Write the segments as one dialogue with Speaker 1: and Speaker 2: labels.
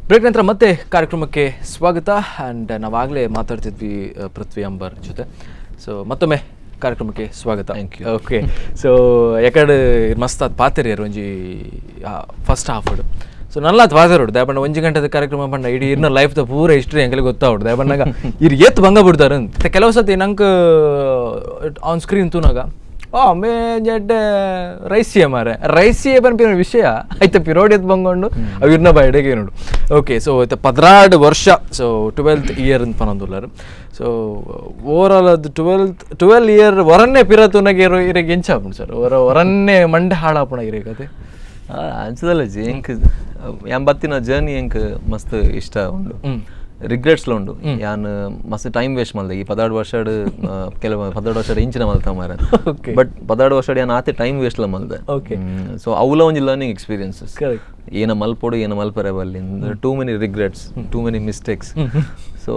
Speaker 1: Break ನಂತರ ಮತ್ತೆ ಕಾರ್ಯಕ್ರಮಕ್ಕೆ ಸ್ವಾಗತ. ಆ್ಯಂಡ್ ನಾವಾಗಲೇ ಮಾತಾಡ್ತಿದ್ವಿ ಪೃಥ್ವಿ ಅಂಬರ್ ಜೊತೆ. ಸೊ ಮತ್ತೊಮ್ಮೆ ಕಾರ್ಯಕ್ರಮಕ್ಕೆ ಸ್ವಾಗತ.
Speaker 2: Thank you.
Speaker 1: ಓಕೆ, ಸೊ ಯಾಕಡೆ ಮಸ್ತ್ ಅದು ಪಾತೆರಿಯರು ಒಂಜಿ ಫಸ್ಟ್ ಹಾಫ್ ಸೊ ನಲ್ಲ ಅದು ಪಾತೆರೋಡು ದಯಪಂಡ 1 ಗಂಟೆದ ಕಾರ್ಯಕ್ರಮ ಪಂಡ ಇಡೀ ಇರ್ನ ಲೈಫ್ದ ಪೂರ ಹಿಸ್ಟ್ರಿ ಎಂಕಲೆ ಗೊತ್ತಾವಡು ದಯಪಂಡಾಗ ಇರ್ ಎತ್ತು ಭಂಗ ಬಿಡ್ತಾರೆ ಅಂತ ಕೆಲವು ಸತಿ ನಂಗೆ ಆನ್ ಸ್ಕ್ರೀನ್ ತೂನಾಗ ಮೇ ಜಡ್ಡೆ ರೈಸಿಯೇ ಮಾರೆ ರೈಸಿಯೇ ಬನ್ಪಿನ ವಿಷಯ ಆಯ್ತು ಪಿರೋಡಿ ಎತ್ತು ಬಂಗೊಂಡು ಅವು ಇರ್ನ ಬಾಯ್ಡೆಗೆ ನೋಡು. ಓಕೆ, ಸೊ ಆಯ್ತು 16 ವರ್ಷ, ಸೊ 12th ಇಯರ್ ಅಂತ ಪನೊಂದುಲ್ಲಾರು. ಸೊ ಓವರಾಲ್ ಅದು 12 ಇಯರ್ ಹೊರನ್ನೇ ಪಿರತುನಾಗೆ ಇರೋಗೆ ಎಂಚಾಪುಂಡು ಸರ್ ಹೊರನ್ನೇ ಮಂಡೆ ಹಾಳಾಪುಣ ಇರೋಗದೆ
Speaker 2: ಅಂಚದಲ್ಲ ಜಿ ಎಂಕ್ ಎಂಬತ್ತಿನ ಜರ್ನಿ ಎಂಕ್ ಮಸ್ತ್ ಇಷ್ಟ ಉಂಡು. ರಿಗ್ರೆಟ್ಸ್ಲ ಉಂಡು ಯಾನ್ ಮಸ್ತ್ ಟೈಮ್ ವೇಸ್ಟ್ ಮಲ್ದೆ ಈ 16 ವರ್ಷ ಕೆಲವು 16 ವರ್ಷ ಇಂಚಿನ ಮಲ್ತ ಮಾರ. ಬಟ್ 16 ವರ್ಷ ಯಾನ್ ಆತೆ ಟೈಮ್ ವೇಸ್ಟ್ಲ ಮಲ್ದೆ. ಸೊ ಅವಲ ಒಂಜಿ ಲರ್ನಿಂಗ್ ಎಕ್ಸ್ಪೀರಿಯನ್ಸಸ್ ಏನ ಮಲ್ಪೊಡು ಏನ ಮಲ್ಪರೆ ಬಲ್ಲಿ too many regrets, too many mistakes. So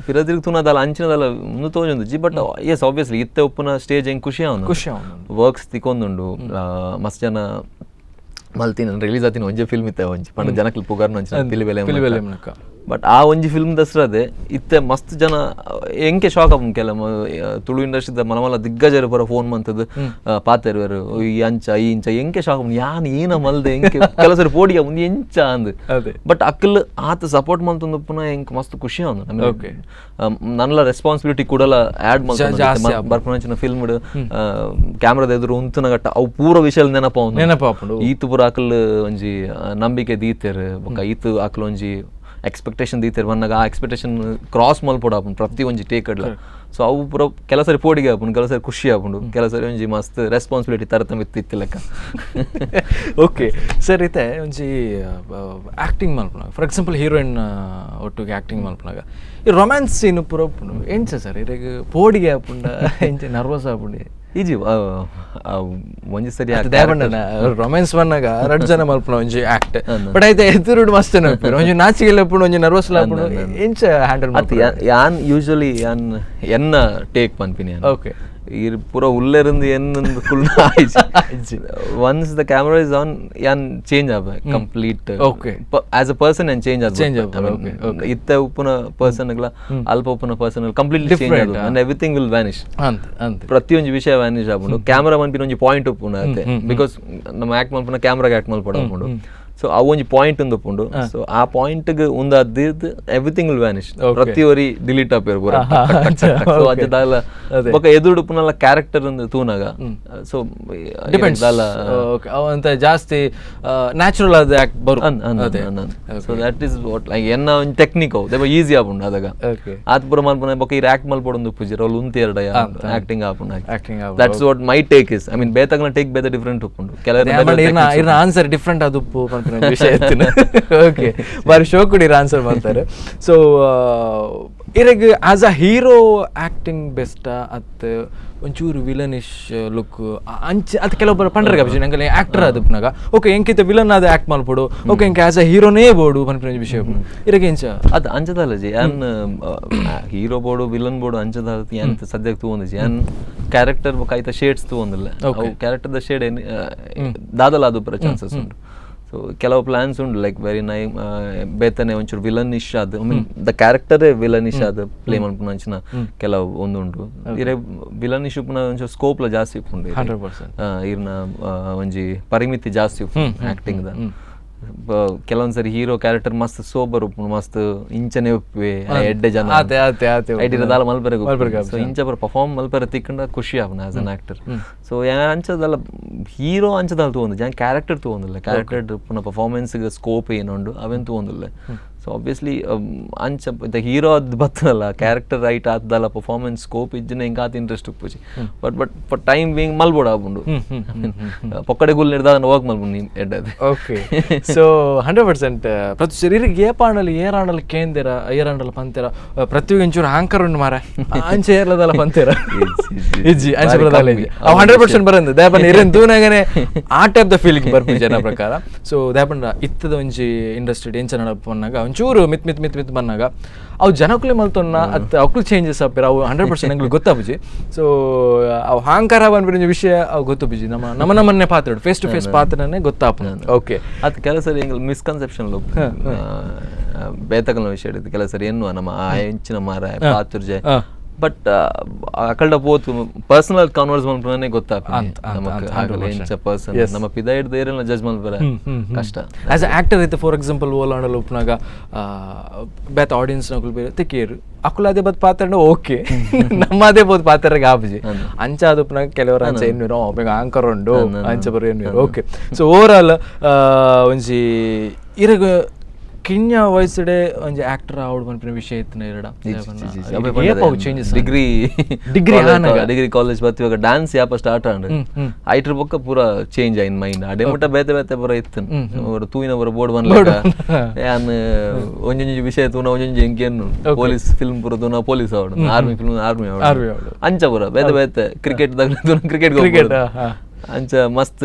Speaker 2: ಪಿರದಿರ್ಗ್ ತುನದಲ್ಲ ಅಂಚಿನದಲ್ಲ ಮುಂದೆ ತೋಜೊಂದು ಜಿ. ಬಟ್ ಎಸ್ ಆಬ್ವಿಯಸ್ಲಿ ಇತ್ತೆ ಉಪ್ಪುನ ಸ್ಟೇಜ್ ಹೆಂಗೆ ಖುಷಿ ವರ್ಕ್ಸ್ ತಿಕ್ಕೊಂದುಂಡು ಮಸ್ತ್ ಜನ ಮಲ್ತಿನ ರಿಲೀಸ್ ಆತಿನ ಒಂಜಿ ಫಿಲ್ಮ್ ಇತ್ತೆ ಒಂಜಿ ಪಂಡ ಜನಕ್ಲಿ ಪುಗಾರ್ನ ಒಂಜಿ ಪಿಲಿಬೆಲೆ. ಬಟ್ ಆ ಒಂಜಿ ಫಿಲ್ಮ್ ದಸ್ರದೆ ಇತ್ತೆ ಮಸ್ತ್ ಜನ ಎಂಕೆ ಶಾಕ್ ಆಪುಂಡು. ಕೆಲ ತುಳು ಇಂಡಸ್ಟ್ರಿದ ಮಲಮಲ ದಿಗ್ಗಜರು ಪೂರ ಫೋನ್ ಮಂತದ್ದು ಪಾತೆರ್ವರು ಈ ಅಂಚ ಈ ಇಂಚ ಎಂಕೆ ಶಾಕ್ ಆಪುಂಡು ಯಾನ್ ಏನ ಮಲ್ದೆ ಎಂಕೆ ಕೆಲಸರು ಪೋಡಿಯ ಮುಂದೆ ಎಂಚ ಅಂದ್. ಬಟ್ ಅಕ್ಕಲ್ ಆತ ಸಪೋರ್ಟ್ ಮಂತಂದು ಪುನಃ ಎಂಕ್ ಮಸ್ತ್ ಖುಷಿ ಆಂದು. ನನ್ಲ ರೆಸ್ಪಾನ್ಸಿಬಿಲಿಟಿ ಕೂಡಲ ಆ್ಯಡ್ ಮಾಡ್ತಾರೆ ಬರ್ಪಂಚಿನ ಫಿಲ್ಮ್ ಕ್ಯಾಮ್ರಾದ ಎದುರು ಉಂತನಗಟ್ಟ ಅವು ಪೂರ ವಿಷಯ ನೆನಪಾಪುಂಡು. ಈತು ಪೂರ ಅಕ್ಕಲ್ ಒಂಜಿ ನಂಬಿಕೆ ದೀತೆರ್ ಬೊಕ ಈತು ಅಕ್ಕಲ್ ಒಂಜಿ ಎಕ್ಸ್ಪೆಕ್ಟೇಷನ್ ದೀತೆರ್ ಬಂದಾಗ ಆ ಎಕ್ಸ್ಪೆಕ್ಟೇಷನ್ ಕ್ರಾಸ್ ಮಲ್ಪೊಡು ಆಪುಂಡು ಪ್ರತಿ ಒಂಜಿ ಟೇಕಡ್ಲ. ಸೊ ಅವು ಪೂರ ಕೆಲಸರಿ ಪೋಡಿಗೆ ಆಪುಂಡು, ಕೆಲಸರಿ ಖುಷಿ ಆಪುಂಡು, ಕೆಲಸರಿ ಒಂಜಿ ಮಸ್ತ್ ರೆಸ್ಪಾನ್ಸಿಬಿಲಿಟಿ ತರತಮಿತ್ತು ಇತ್ತಿಲೆಕ್ಕ.
Speaker 1: ಓಕೆ ಸರ್, ಇತ್ತೆ ಒಂಜಿ ಆ್ಯಕ್ಟಿಂಗ್ ಮಲ್ಪನಾಗ ಫಾರ್ ಎಕ್ಸಾಂಪಲ್ ಹೀರೋಯಿನ್ ಒಟ್ಟಿಗೆ ಆ್ಯಕ್ಟಿಂಗ್ ಮಲ್ಪನಾಗ ಈ ರೊಮ್ಯಾನ್ಸ್ ಸೀನ್ ಪೂರ ಉಪ್ಪುಂಡು ಎಂಚ ಸರ್ ಇರೆಗ್ ಪೋಡಿಗೆ ಆಪುಂಡ ಎಂಚ ನರ್ವಸ್ ಆಪುಂಡು ಈಜಿ ಒಂಜಿ ಸರಿ ರೊಮ್ಯಾನ್ಸ್ ಬಂದಾಗ 2 ಜನ ಮಲ್ಪನ ಒಂಜಿ ಆಕ್ಟ್. ಬಟ್ ಆಯ್ತು ಎದುರುಡು ಮಸ್ತ್ ನೆನಪಿರು ಒಂಜಿ ನಾಚಿಗೆ ಲೆಪ್ಪುಂಡು ಒಂಜಿ ನರ್ವಸ್ ಲಾಪುಂಡು ಎಂಚ ಹ್ಯಾಂಡಲ್ ಮಾಡ್ತೀವಿ?
Speaker 2: ಯಾನ್ ಯೂಶಲಿ ಯಾನ್ ಎನ್ನ ಟೇಕ್ ಪನ್ಪಿನಿ. ಓಕೆ, ಇರ್ ಪೂರ ಉಲ್ಲೆருந்து ಎನ್ನೊಂದು full once the camera is on ಯಾನ್ ಚೇಂಜ್ ಆಗ complete. Okay, as a person ಯಾನ್ ಚೇಂಜ್ ಆಗ ಇತ್ತ ಉಪ್ಪುನ ಪರ್ಸನ್ಗಳ ಅಲ್ಪ ಉಪ್ಪುನ ಪರ್ಸನ್ ಕಂಪ್ಲೀಟ್ಲಿ ಚೇಂಜ್ ಆಗ ಅಂಡ್ ಎವ್ರಿಥಿಂಗ್ ವಿಲ್ ವ್ಯಾನಿಶ್. ಪ್ರತಿಯೊಂದು ವಿಷಯ ವ್ಯಾನಿಶ್ ಆಗ್ಬಿಡು. ಕ್ಯಾಮರಾ ಮನ್ಪಿನ ಒಂಜಿ ಪಾಯಿಂಟ್ ಉಪ್ಪುಂಡು ಅತ್ತೆ ಬಿಕಾಸ್ ನಮ್ಮ ಆಕ್ಟ್ ಮಲ್ಪನ ಕ್ಯಾಮ್ರಾಗೆ ಆಕ್ಟ್ ಮಲ್ಪಡ ಉಪ್ಪುಂಡು. ಸೊ ಆ ಒಂಜಿ ಪಾಯಿಂಟ್ ಒಂದು ಉಪ್ಪುಂಡು. ಸೊ ಆ ಪಾಯಿಂಟ್ಗೆ ಒಂದು ಅದ್ದಿದ್ದು ಎವ್ರಿಥಿಂಗ್ ವಿಲ್ ವ್ಯಾನಿಶ್. ಪ್ರತಿ ಒರಿ ಡಿಲೀಟ್ ಆಪೇರು ಪೂರ. ಸೊ ಅಜ್ಜದಲ್ಲ ಬೊಕ ಎದುರು ಉಪ್ಪುನಲ್ಲ ಕ್ಯಾರೆಕ್ಟರ್ ಒಂದು ತೂನಾಗ ಸೊ
Speaker 1: ಡಿಪೆಂಡ್ಸ್ ಅಲ್ಲ ಅಂತ ಜಾಸ್ತಿ ನ್ಯಾಚುರಲ್ ಆದ ಆಕ್ಟ್ ಬರು.
Speaker 2: So that is what like ಎನ್ನ ಒಂಜಿ ಟೆಕ್ನಿಕ್ ಅವು ದೇವ ಈಸಿ ಆಪುಂಡು ಅದಾಗ ಆತ್ ಪೂರ ಮಲ್ಪನ ಬೊಕ ಈ ಆಕ್ಟ್ ಮಲ್ಪೊಡು ಪೂಜಿರ ಅವ್ಲು ಉಂತಿ ಎರಡ ಆಕ್ಟಿಂಗ್ ಆಪುಂಡು. That's what my take is. I mean ಬೇತಗ್ನ ಟೇಕ್ ಬೇತ ಡಿಫರೆಂಟ್ ಉಪ್ಪುಂಡು. ಕೆಲವರು
Speaker 1: ಆನ್ಸರ್ ಡಿಫರೆಂಟ್ ಅದು ವಿಷಯ ಎತ್ತಿನ. ಓಕೆ, ಬಾರಿ ಶೋ ಕೊಡಿರ ಆನ್ಸರ್ ಮಾಡ್ತಾರೆ. ಸೊ ಇರಗ್ as a hero acting best ಅತ್ ಒಂಚೂರು ವಿಲನಿಶ್ ಲುಕ್ ಅಂಚ ಅದು ಕೆಲವೊಬ್ಬರು ಪಂಡ್ರೆ ವಿಷಯ ನಂಗೆ ಆಕ್ಟರ್ ಅದಪ್ಪನಾಗ ಓಕೆ ಎಂಕಿತ ವಿಲನ್ ಆದ ಆಕ್ಟ್ ಮಾಡ್ಬೋಡು. ಓಕೆ ಎಂಕೆ ಆಸ್ ಅ ಹೀರೋನೇ ಬೋಡು ಪನ್ಪಿನ ವಿಷಯ ಇರಗೆ ಎಂಚ
Speaker 2: ಅದು ಅಂಚದಲ್ಲ ಜಿ. ಯಾನ್ ಹೀರೋ ಬೋಡು ವಿಲನ್ ಬೋಡು ಅಂಚದ ಏನ್ ಸದ್ಯಕ್ಕೆ ತಗೊಂಡಿಜಿ ಯಾನ್ ಕ್ಯಾರೆಕ್ಟರ್ ಕಾಯ್ತ ಶೇಡ್ಸ್ ತಗೊಂದಿಲ್ಲ. ಕ್ಯಾರೆಕ್ಟರ್ ದ ಶೇಡ್ ದಾದಲ್ಲ ಅದು ಪರ ಚಾನ್ಸಸ್ ಉಂಟು. ಸೊ ಕೆಲವು ಪ್ಲಾನ್ಸ್ ಉಂಟು ಲೈಕ್ ವೆರಿ ನೈ ಬೇತನೆ ಒಂಚೂರು ವಿಲನಿಶ್ ಆದ ಐ ಮೀನ್ ದ ಕ್ಯಾರೆಕ್ಟರೇ ವಿಲನಿಶ್ ಆದ ಪ್ಲೇ ಮಾಡ್ಕೊಂಡು ಅಂಚಿನ ಕೆಲವು ಒಂದುಂಟು. ಇರೇ ವಿಲನಿಶ್ ಉಪ್ಪುನ ಒಂಚೂರು ಸ್ಕೋಪ್ಲ ಜಾಸ್ತಿ ಉಪ್ಪುಂಡು. 100% ಇರ್ನ ಒಂಜಿ ಪರಿಮಿತಿ ಜಾಸ್ತಿ ಉಪ್ಪುಂಡು ಆಕ್ಟಿಂಗ್ ದ. ಕೆಲವೊಂದ್ಸರಿ ಹೀರೋ ಕ್ಯಾರೆಕ್ಟರ್ ಮಸ್ತ್ ಸೋಬರ್ ಉಪ್ಪುಂಡು, ಮಸ್ತ್ ಇಂಚನೆ ಉಪ್ಪೆ ಎಡ್ಡೆ ಜನ ಐಡಿರದಾಲ ಮಲ್ಪರೆ ಇಂಚ ಬರ ಪರ್ಫಾರ್ಮ್ ಮಲ್ಪರೆ ತಿಕ್ಕಂಡ ಖುಷಿ ಆಪುಂಡು ಆಸ್ ಅನ್ ಆಕ್ಟರ್. ಸೊ ಅಂಚದಲ್ಲ ಹೀರೋ ಅಂಚದಲ್ಲ ತಗೊಂಡು ಜಾನ್ ಕ್ಯಾರೆಕ್ಟರ್ ತಗೊಂಡಿಲ್ಲ. ಕ್ಯಾರೆಕ್ಟರ್ ಪುನಃ ಪರ್ಫಾರ್ಮೆನ್ಸ್ಗೆ ಸ್ಕೋಪ್ ಏನೊಂಡು ಅವೇನು ತಗೊಂಡಿಲ್ಲ. ಸೊ ಆಬ್ವಿಯಸ್ಲಿ ಅಂಚ ಹೀರೋ ಅದು ಬತ್ತಲ್ಲ ಕ್ಯಾರೆಕ್ಟರ್ ರೈಟ್ ಆದ್ದಲ್ಲ ಪರ್ಫಾರ್ಮೆನ್ಸ್ ಸ್ಕೋಪ್ ಇಜ್ಜಿನ ಹೆಂಗೆ ಆತ ಇಂಟ್ರೆಸ್ಟ್ ಉಪ್ಪುಜಿ. ಬಟ್ ಫಾರ್ ಟೈಮ್ ಬೀಂಗ್ ಮಲ್ಬೋಡು ಆಗ್ಬುಂಡು ಪೊಕ್ಕಡೆ ಗುಲ್ ನಿರ್ದ ಹೋಗಿ ಮಲ್ಬುಂಡು ನೀನು ಎಡ್ಡದು.
Speaker 1: ಓಕೆ, ಸೊ 100% ಪ್ರತಿ ಶರೀರಕ್ಕೆ ಏಪಾಂಡಲ್ಲಿ ಏರಾಂಡಲ್ಲಿ ಕೇಂದಿರ ಏರಾಂಡಲ್ಲಿ ಪಂತಿರ ಪ್ರತಿ ಒಂಚೂರು ಹ್ಯಾಂಕರ್ ಉಂಡು ಮಾರ ಅಂಚೆ ಏರ್ಲದಲ್ಲ ಪಂತಿರ ಇಜ್ಜಿ ಅಂಚೆ ಬರದಲ್ಲ ಇಜ್ಜಿ 100% ಬರಂದು ದೇಪನ್ ಇರೇನು ತೂನಾಗನೆ ಆ ಟೈಪ್ ದ ಫೀಲಿಂಗ್ ಬರ್ಪು ಜನ ಪ್ರಕಾರ. ಸೊ ದೇಪಂಡ ಇತ್ತದ ಒಂಜಿ ಇಂಡಸ್ಟ್ರಿ ಎಂಚ ನಡಪನ್ನಾಗ ಒಂಚೂರು ಮಿತ್ ಬಂದಾಗ ಅವು ಜನಕ್ಕೂ ಮಲ್ತೊನ್ನ ಅದು ಅವಕ್ಕೂ ಚೇಂಜಸ್ ಆಗ್ಬಿರ ಅವು 100% ನಂಗೆ ಗೊತ್ತಾಪುಜಿ ಸೊ ಅವು ಅಹಂಕಾರ ಬಂದ್ಬಿಡ ವಿಷಯ ಅವು ಗೊತ್ತುಬಿಜಿ ನಮ್ಮನ್ನೇ ಪಾತ್ರ ಫೇಸ್ ಟು ಫೇಸ್ ಪಾತ್ರನೇ ಗೊತ್ತಾಪ ಓಕೆ
Speaker 2: ಅದು ಕೆಲಸ ಮಿಸ್ಕನ್ಸೆಪ್ಷನ್ ಬೇತಕಲ್ನ ವಿಷಯ ಹಿಡಿದು ಕೆಲಸ ಏನು ನಮ್ಮ ಹೆಂಚಿನ ಮಾರ ಪಾತುರ್ಜೆ ಬಟ್ ಅಕಲ್ಡ ಪೋತು ಪರ್ಸನಲ್ ಕಾನ್ವರ್ಸ್ ಮಾಡ್ತಾನೆ ಗೊತ್ತಾಗ್ತದೆ ಪರ್ಸನ್ ನಮ್ಮ ಪಿದ ಹಿಡ್ದು ಏರೆಲ್ಲ ಜಡ್ಜ್ ಮಾಡ್ಬಾರ ಕಷ್ಟ
Speaker 1: ಆಸ್ ಅ ಆಕ್ಟರ್ ಐತೆ ಫಾರ್ ಎಕ್ಸಾಂಪಲ್ ಓಲಾಂಡಲ್ಲಿ ಉಪ್ನಾಗ ಬೇತ ಆಡಿಯನ್ಸ್ ನಕುಲು ಬೇರೆ ತಿಕ್ಕೇರು ಅಕುಲು ಅದೇ ಬದ್ ಪಾತ್ರ ಓಕೆ ನಮ್ಮದೇ ಬೋದು ಪಾತ್ರಗೆ ಆಪುಜಿ ಅಂಚ ಅದು ಉಪ್ನಾಗ ಕೆಲವರು ಅಂಚ ಎನ್ನಿರೋ ಬೇಗ ಆಂಕರ್ ಉಂಡು ಅಂಚ ಬರೋ ಎನ್ನಿರು ಓಕೆ ಸೊ ಓವರ್ ಆಲ್ ಒಂಜಿ ಇರಗ ಕಿಣ್ಯ ವಯಸ್ಸಡೆ ಒಂಜಿ ಆಕ್ಟರ್ ಆವಡ್ ಪನ್ಪಿನ ವಿಷಯ ಇತ್ತಿನ ಎರಡ
Speaker 2: ಡಿಗ್ರಿ ಕಾಲೇಜ್ ಬರ್ತಿವಾಗ ಡ್ಯಾನ್ಸ್ ಯಾಪ ಸ್ಟಾರ್ಟ್ ಆಂಡ್ ಐಟ್ರ ಪಕ್ಕ ಪೂರ ಚೇಂಜ್ ಆಯ್ನ್ ಮೈಂಡ್ ಅಡೆ ಮುಟ್ಟ ಬೇತೆ ಪೂರ ಇತ್ತು ತೂಯಿನ ಪೂರ ಬೋರ್ಡ್ ಬಂದ್ಲಾಗ ಯಾನ್ ಒಂಜೊಂಜಿ ವಿಷಯ ತೂನ ಒಂಜೊಂಜಿ ಎಂಕೇನು ಪೊಲೀಸ್ ಫಿಲ್ಮ್ ಪೂರ ತೂನ ಪೊಲೀಸ್ ಆವಡು ಆರ್ಮಿ ಫಿಲ್ಮ್ ಆರ್ಮಿ ಆವಡು ಅಂಚ ಪೂರ ಬೇತೆ ಕ್ರಿಕೆಟ್ ಕ್ರಿಕೆಟ್ ಅಂಚ ಮಸ್ತ್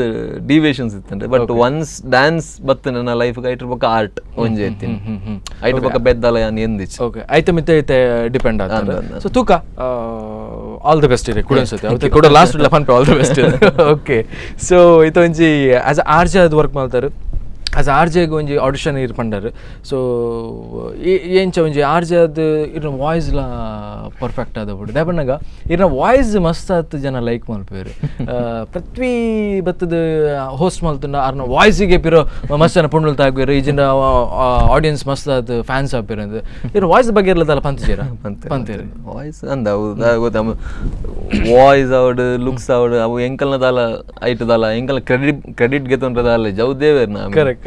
Speaker 2: ಡಿವಿಯೇಷನ್ಸ್ ಇತ್ತಂದ್ರೆ ಬಟ್ ಒನ್ಸ್ ಡ್ಯಾನ್ಸ್ ಬತ್ತ ನನ್ನ ಲೈಫ್ ಐಟ್ರ ಪಕ್ಕ ಆರ್ಟ್ ಒಂಜೆ ಎತ್ತೀನಿ ಐಟ್ರ ಪಕ್ಕ ಬೆದ್ದಲ ಯಾನ್ ಎಂದಿಚ್
Speaker 1: ಓಕೆ ಐತೆ ಮಿತ್ತೆ ಐತೆ ಡಿಪೆಂಡ್ ಆಗ್ತದೆ ಸೊ ತೂಕ ಆಲ್ ದ ಬೆಸ್ಟ್ ಇದೆ ಕೂಡ ಅನ್ಸುತ್ತೆ ಅವತ್ತೆ ಕೂಡ ಲಾಸ್ಟ್ ಇಲ್ಲ fun all the best okay so ಇದು ಒಂಜಿ ಆಸ್ ಅ ಆರ್ಜೆ ಅದು ವರ್ಕ್ ಮಾಡ್ತಾರೆ ಆಸ್ ಆರ್ಜೆಗೆ ಒಂಜಿ ಆಡಿಷನ್ ಇರ್ಪಂಡಾರು ಸೊ ಏಂಚ ಒಂಜಿ ಆರ್ಜೆ ಅದು ಇರ್ನ ವಾಯ್ಸ್ಲ ಪರ್ಫೆಕ್ಟ್ ಆದ ಬಿಡು ದಾಪಣ್ಣಾಗ ಇರ್ನ ವಾಯ್ಸ್ ಮಸ್ತ್ ಆತು ಜನ ಲೈಕ್ ಮಲ್ಪೇರು ಪ್ರಥ್ವಿ ಬತ್ತದ ಹೋಸ್ಟ್ ಮಲ್ತುಂಡ ಅರ್ನ ವಾಯ್ಸಿಗೆ ಪಿರೋ ಮಸ್ತ್ ಜನ ಪುಂಡ್ಲು ತಾಗ್ಬೇರು ಈಜಿಂದ ಆಡಿಯನ್ಸ್ ಮಸ್ತ್ ಆತು ಫ್ಯಾನ್ಸ್ ಆಗ್ಬೇರು ಅಂತ ಇರ್ನ ವಾಯ್ಸ್ ಬಗ್ಗೆ ಇರ್ಲದಲ್ಲ ಪಂತೀರ ಪಂತೀರಿ
Speaker 2: ವಾಯ್ಸ್ ಅಂದ ಗೊತ್ತ ವಾಯ್ಸ್ ಅವಡು ಲುಕ್ಸ್ ಅವಡು ಅವು ಎಂಕಲ್ನದಾಲ ಐಟದಾಲ ಎಂಕಲ್ ಕ್ರೆಡಿಟ್ ಗೆತ್ತೊಂಡ್ರದಾಲ ಜೌದೇವೇರ್ ನಾ
Speaker 1: correct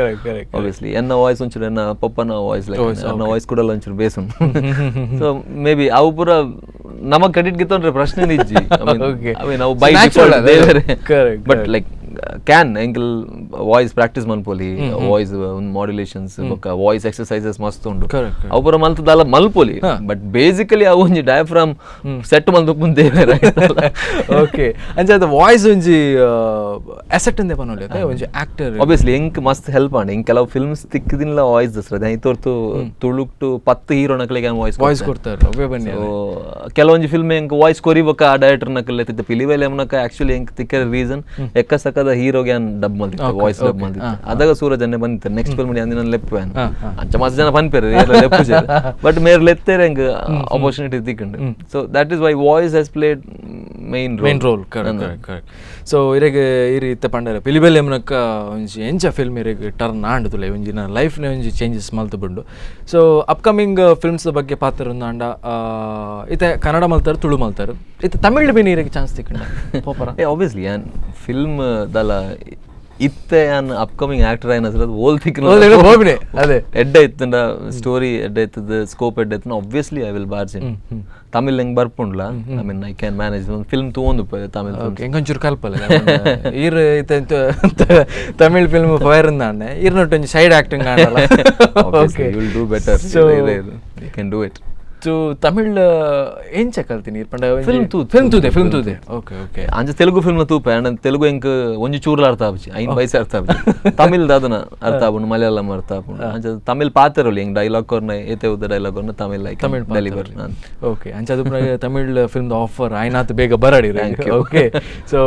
Speaker 2: obviously enna voice onchuru enna poppana voice like enna voice kudala onchuru besum so maybe avu pura nama credit gitondre prashne nijji I mean avu by default devere correct but like can ankle voice practice manpoli voice modulations boka voice exercises mast undu avu pura maltadala malpoli but basically avu onji diaphragm set malduppun devere
Speaker 1: okay anja the voice onji asset inde panole onji actor
Speaker 2: obviously enk must help and enk kelavu films tikkidinla voice dasrade aitortu tuluktu 10 hero naklige voice
Speaker 1: kortaru ave banni
Speaker 2: ಕೆಲವೊಂದು film ಎಂಕ್ voice ಕೊರಿಬೇಕ ಆ director ನಕಲ್ ಎತ್ತಿದ್ದ ಪಿಲಿವೆಲ್ ಎಮ್ನಕ actually ಎಂಕ್ ತಿಕ್ಕರ reason ಎಕ್ಕಸಕದ ಹೀರೋಗೆ dub ಮಲ್ತಿತ್ತು voice dub ಮಲ್ತಿತ್ತು ಅದಾಗ ಸೂರಜ್ ಅನ್ನೇ ಬಂದಿತ್ತು next film ಅಂದಿನ ಲೆಪ್ಪೇನ್ ಅಂಚ ಮಸ್ತ್ ಜನ ಪನ್ಪೇರು ಲೆಪ್ಪು ಬಟ್ ಮೇರ್ ಲೆತ್ತೇರೆ ಎಂಕ್ ಆಪರ್ಚುನಿಟಿ ತಿಕ್ಕಂಡು so that is why voice has played main
Speaker 1: role correct so ಇರೆಗೆ ಈ ರೀತಿ ಪಂಡರೆ ಪಿಲಿವೆಲ್ ಎಮ್ನಕ ಒಂಜಿ ಎಂಚ ಫಿಲ್ಮ್ ಇರೆಗೆ ಟರ್ನ್ ಆಂಡುತ್ತಲೆ ಒಂಜಿನ ಲೈಫ್ನ ಒಂಜಿ ಚೇಂಜಸ್ ಮಲ್ತು ಬಂಡು ಸೊ ಅಪ್ಕಮಿಂಗ್ ಫಿಲ್ಮ್ಸ್ ಬಗ್ಗೆ ಪಾತ್ರ ಅಂಡ ಇತ್ತೆ ಕನ್ನಡ ಮಲ್ತಾರೆ ತುಳು ಮಲ್ತಾರೆ ಇತ್ತೆ ತಮಿಳ್ ಬಿನಿ ಇರಕ್ಕೆ ಚಾನ್ಸ್ ತಿಕ್ಕಂಡ ಪೋಪರ
Speaker 2: ಆಬ್ವಿಯಸ್ಲಿ ಯಾನ್ ಫಿಲ್ಮ್ ದಲ ಇತ್ತೆ ಯಾನ್ ಅಪ್ಕಮಿಂಗ್ ಆಕ್ಟರ್ ಏನ್ ಅಸರದು ಓಲ್ ತಿಕ್ಕನ
Speaker 1: ಹೋಗ್ಬಿಡಿ ಅದೇ
Speaker 2: ಎಡ್ಡ ಇತ್ತಂಡ ಸ್ಟೋರಿ ಎಡ್ಡ ಇತ್ತದ ಸ್ಕೋಪ್ ಎಡ್ಡ ಇತ್ತನ obviously I will barge in Tamil ಹೆಂಗ್ ಬರ್ಪುಂಡ್ಲ I mean I can manage ಒಂದು ಫಿಲ್ಮ್ ತಗೊಂಡು ತಮಿಳ್
Speaker 1: ಎಂಕೊಂಚೂರು ಕಲ್ಪಲ್ಲ ಈರ್ ತಮಿಳ್ ಫಿಲ್ಮ್ ಫೈರ್ ಅಂದಾನೆ ಈರ್ನೊಟ್ಟೊಂದು ಸೈಡ್ ಆಕ್ಟಿಂಗ್ ಆಡಲ್ಲ
Speaker 2: okay you will do better so you can do it
Speaker 1: so Tamil ಏನ್ ಕಲ್ತೀನಿ ಫಿಲ್ಮ್ ತೂದೆ ಓಕೆ ಓಕೆ
Speaker 2: ಅಂಚ ತೆಲುಗು ಫಿಲ್ಮ್ ತೂಪೆ ಅಂಡ್ ತೆಲುಗು ಎಂಕ್ ಒಂಜಿ ಚೂರ್ಲ ಅರ್ಥ ಆಪುಜಿ ಐನ್ ಪೈಸೆ ಅರ್ಥ ಆಪುಜಿ ತಮಿಳ್ ದಾದನ ಅರ್ಥ ಆಪುಂಡು ಮಲಯಾಳಂ ಅರ್ಥ ಆಪುಂಡು ಅಂಚ ತಮಿಳ್ ಪಾತೆರೊಲಿ ಎಂಕ್ ಡೈಲಾಗ್ ಕೊರ್ನ ಏತೆ ಉದ್ದ ಡೈಲಾಗ್ ಕೊರ್ನ Tamil like
Speaker 1: Tamil deliver okay ಅಂಚ ಅದು ತಮಿಳ್ ಫಿಲ್ಮ್ ಆಫರ್ ಆಯ್ನಾತ್ ಬೇಗ ಬರಡಿ ಓಕೆ ಸೊ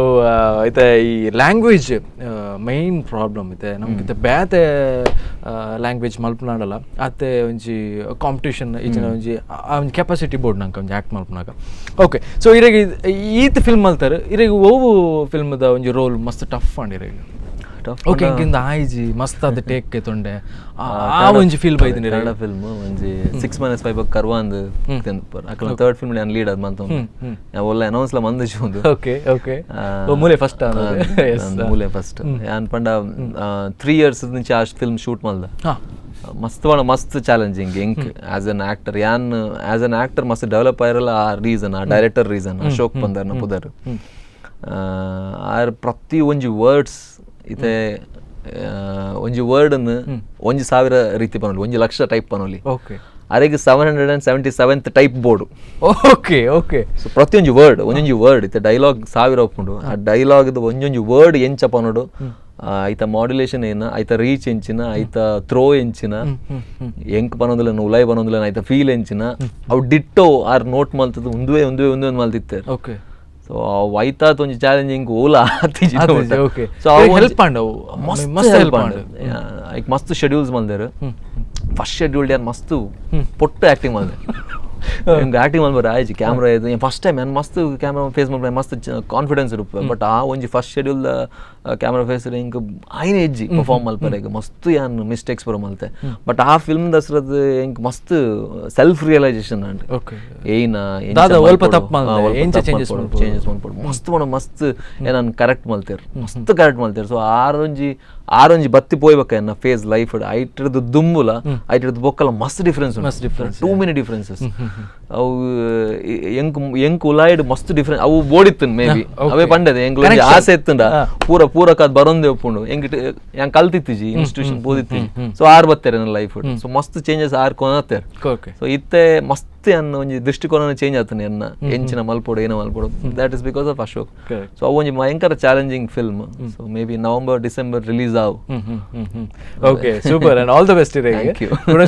Speaker 1: ಐತೆ ಈ ಲ್ಯಾಂಗ್ವೇಜ್ ಮೈನ್ ಪ್ರಾಬ್ಲಮ್ ಐತೆ ನಮ್ಗೆ ಬ್ಯಾತೆ ಲ್ಯಾಂಗ್ವೇಜ್ ಮಲ್ಪನಾಡಲ್ಲ ಅತ್ತೆ ಒಂಜಿ ಕಾಂಪಿಟೇಷನ್ ಈಚಿನ ಒಂಜಿ ಕೆಪಾಸಿಟಿ ಬೋರ್ಡ್ ನಂಗೆ ಒಂದು ಆ್ಯಕ್ಟ್ ಮಾಡ್ಕೊಳಾಗ ಓಕೆ ಸೊ ಇರಾಗ ಈತ್ ಫಿಲ್ಮ್ ಮಲ್ತಾರೆ ಇರಾಗ ಓವು ಫಿಲ್ಮ್ದ ಒಂಜಿ ರೋಲ್ ಮಸ್ತ್ ಟಫ್ ಅಂಡಿರಾಗ ಓಕೆ ಇಂಕಿಂದ ಆಯ್ಜಿ ಮಸ್ತ್ ಅದು ಟೇಕ್ ತೊಂಡೆ ಆ ಒಂಜಿ ಫೀಲ್ ಬೈದಿನಿ
Speaker 2: ಕನ್ನಡ ಫಿಲ್ಮ್ ಒಂಜಿ 6-5 ಕರ್ವಾಂದ್ ಅಕಲ ಥರ್ಡ್ ಫಿಲ್ಮ್ ನಾನು ಲೀಡ್ ಅದ್ ಮಂತ ನಾ ಒಳ್ಳೆ ಅನೌನ್ಸ್ ಲ ಮಂದಿಶ್ ಒಂದು
Speaker 1: ಓಕೆ ಓಕೆ ಮೂಲೆ ಫಸ್ಟ್
Speaker 2: ಮೂಲೆ ಫಸ್ಟ್ ಯಾನ್ ಪಂಡ 3 years నుంచి ಆ ಫಿಲ್ಮ್ ಶೂಟ್ ಮಲ್ದ ಮಸ್ತ್ ಚಾಲೆಂಜಿಂಗ್ ಎಂಕ್ ಆಸ್ ಅನ್ ಆಕ್ಟರ್ ಯಾನ್ ಆಸ್ ಅನ್ ಆಕ್ಟರ್ ಮಸ್ತ್ ಡೆವಲಪ್ ಆಗಿರಲ್ಲ ಆ ರೀಸನ್ ಆ ಡೈರೆಕ್ಟರ್ ರೀಸನ್ ಅಶೋಕ್ ಪಂದರ್ನ ಪುದರ್ ಆರ್ ಪ್ರತಿ ಒಂಜಿ ವರ್ಡ್ಸ್ ಇತ್ತೆ ಒಂಜಿ ವರ್ಡ್ ಅನ್ನು 1,000 ರೀತಿ ಪನೊಲಿ 1,00,000 ಟೈಪ್ ಪನೊಲಿ ಅರೆಗೆ 777th ಟೈಪ್ ಬೋರ್ಡು.
Speaker 1: Okay okay.
Speaker 2: ಸೊ ಪ್ರತಿಯೊಂದು ವರ್ಡ್ ಇತ್ತೆ ಡೈಲಾಗ್ 1000 ಒಪ್ಪುಂಡು. ಆ ಡೈಲಾಗ್ದು ಒಂಜೊಂಜು ವರ್ಡ್ ಎಂಚಪ್ಪ ನೋಡು, ಐತ ಮಾಡ್ಯುಲೇಷನ್ ಏನ, ಐತ ರೀಚ್ ಎಂಚಿನ, ಐತ ಥ್ರೋ ಎಂಚಿನ, ಎಂಕ್ ಬನ್ನೋದಿಲ್ಲ ಉಲಾಯ್ ಬನ್ನೋದಿಲ್ಲ, ಐತ ಫೀಲ್ ಎಂಚಿನ ಅವು ಡಿಟ್ಟೋ ಆರ್ ನೋಟ್ ಮಲ್ತದ್ದು ಒಂದೇ ಮಲ್ತಿತ್ತೆ.
Speaker 1: ಓಕೆ.
Speaker 2: ಸೊ ಅವು ಐತಾತ್ ಒಂಜಿ ಚಾಲೆಂಜಿಂಗ್ ಓಲ
Speaker 1: ಓಕೆ. ಸೊ ಹೆಲ್ಪ್ ಪಾಂಡವು ಮಸ್ತ್ ಹೆಲ್ಪ್ ಪಾಂಡು.
Speaker 2: ಐಕ್ ಮಸ್ತ್ ಶೆಡ್ಯೂಲ್ಸ್ ಮಲ್ದೇರು. ಫಸ್ಟ್ ಶೆಡ್ಯೂಲ್ಡ್ ಯಾರು ಮಸ್ತ್ ಪೊಟ್ಟು ಆ್ಯಕ್ಟಿಂಗ್ ಮಾಡಿದೆ. ಹೆಂಗೆ ಆ್ಯಕ್ಟಿಂಗ್ ಮಾಡ್ಬಾರ ಆಯ್ತು ಕ್ಯಾಮ್ರಾ ಇದು ಫಸ್ಟ್ ಟೈಮ್ ನಾನು ಮಸ್ತ್ ಕ್ಯಾಮ್ರಾ ಫೇಸ್ ಮಾಡ್ಬಾರ ಮಸ್ತ್ ಕಾನ್ಫಿಡೆನ್ಸ್ ಇರುತ್ತೆ. ಬಟ್ ಆ ಒಂಜಿ ಫಸ್ಟ್ ಶೆಡ್ಯೂಲ್ದ ಕ್ಯಾಮ್ರಾ ಫೇಸ್ ಹಿಂಗೆ ಐನ ಹೆಜ್ಜಿ ಪರ್ಫಾರ್ಮ್ ಮಲ್ಪರೆ ಈಗ ಮಸ್ತ್ ಏನು ಮಿಸ್ಟೇಕ್ಸ್ ಬರೋ ಮಲ್ತೆ. ಬಟ್ ಆ ಫಿಲ್ಮ್ ದಸರದ್ದು ಹೆಂಗೆ ಮಸ್ತ್ ಸೆಲ್ಫ್ ರಿಯಲೈಸೇಷನ್ ಅಂಡ್ ಏನ ಚೇಂಜಸ್ ಮಾಡ್ಬೋದು ಮಸ್ತ್ ಮಾಡೋ ಮಸ್ತ್ ನಾನು ಕರೆಕ್ಟ್ ಮಲ್ತೇರು ಮಸ್ತ್ ಕರೆಕ್ಟ್ ಮಲ್ತೇರು. ಸೊ ಆರೊಂಜಿ ಬತ್ತಿ ಪೋಯ್ಬೇಕ ಎನ್ನ ಫೇಸ್ ಲೈಫ್ ಐಟಿಡ್ದು ದುಂಬುಲ ಐಟಿಡ್ದು ಬೊಕ್ಕಲ ಮಸ್ತ್ ಡಿಫ್ರೆನ್ಸ್ ಟೂ ಮೆನಿ ಡಿಫ್ರೆನ್ಸಸ್. ಅವು ಎಂಕ್ ಉಲಾಯ್ಡ್ ಮಸ್ತ್ ಡಿಫ್ರೆನ್ಸ್ ಅವು ಬೋಡಿತ್ತು ಮೇ ಬಿ ಅವೇ ಪಂಡದೆ ಎಂಕ್ ಆಸೆ ಇತ್ತಂಡ ಪೂರಕ್ ಅದ್ ಬರೋಂದೇ ಒಪ್ಪುಂಡು ಹೆಂಗ್ ಕಲ್ತಿತ್ತೀಜಿ ಇನ್ಸ್ಟಿಟ್ಯೂಷನ್ ಬೋದಿತ್ತಿ. ಸೊ ಆರ್ ಬತ್ತೇರೆ ನನ್ನ ಲೈಫ್. ಸೊ ಮಸ್ತ್ ಚೇಂಜಸ್ ಆರ್ ಕೊನತ್ತೇರ್. ಸೊ ಇತ್ತೆ ಮಸ್ತ್ ಅನ್ನ ಒಂಜಿ ದೃಷ್ಟಿಕೋನ ಚೇಂಜ್ ಆತನೆ ಎನ್ನ ಎಂಚಿನ ಮಲ್ಪೋಡು ಏನೋ ಮಲ್ಪೋಡು. That is because of Ashok. So ಅವು ಒಂಜಿ ಭಯಂಕರ challenging film. So may be November December release ಆವು.
Speaker 1: Okay super and all the best ಇರ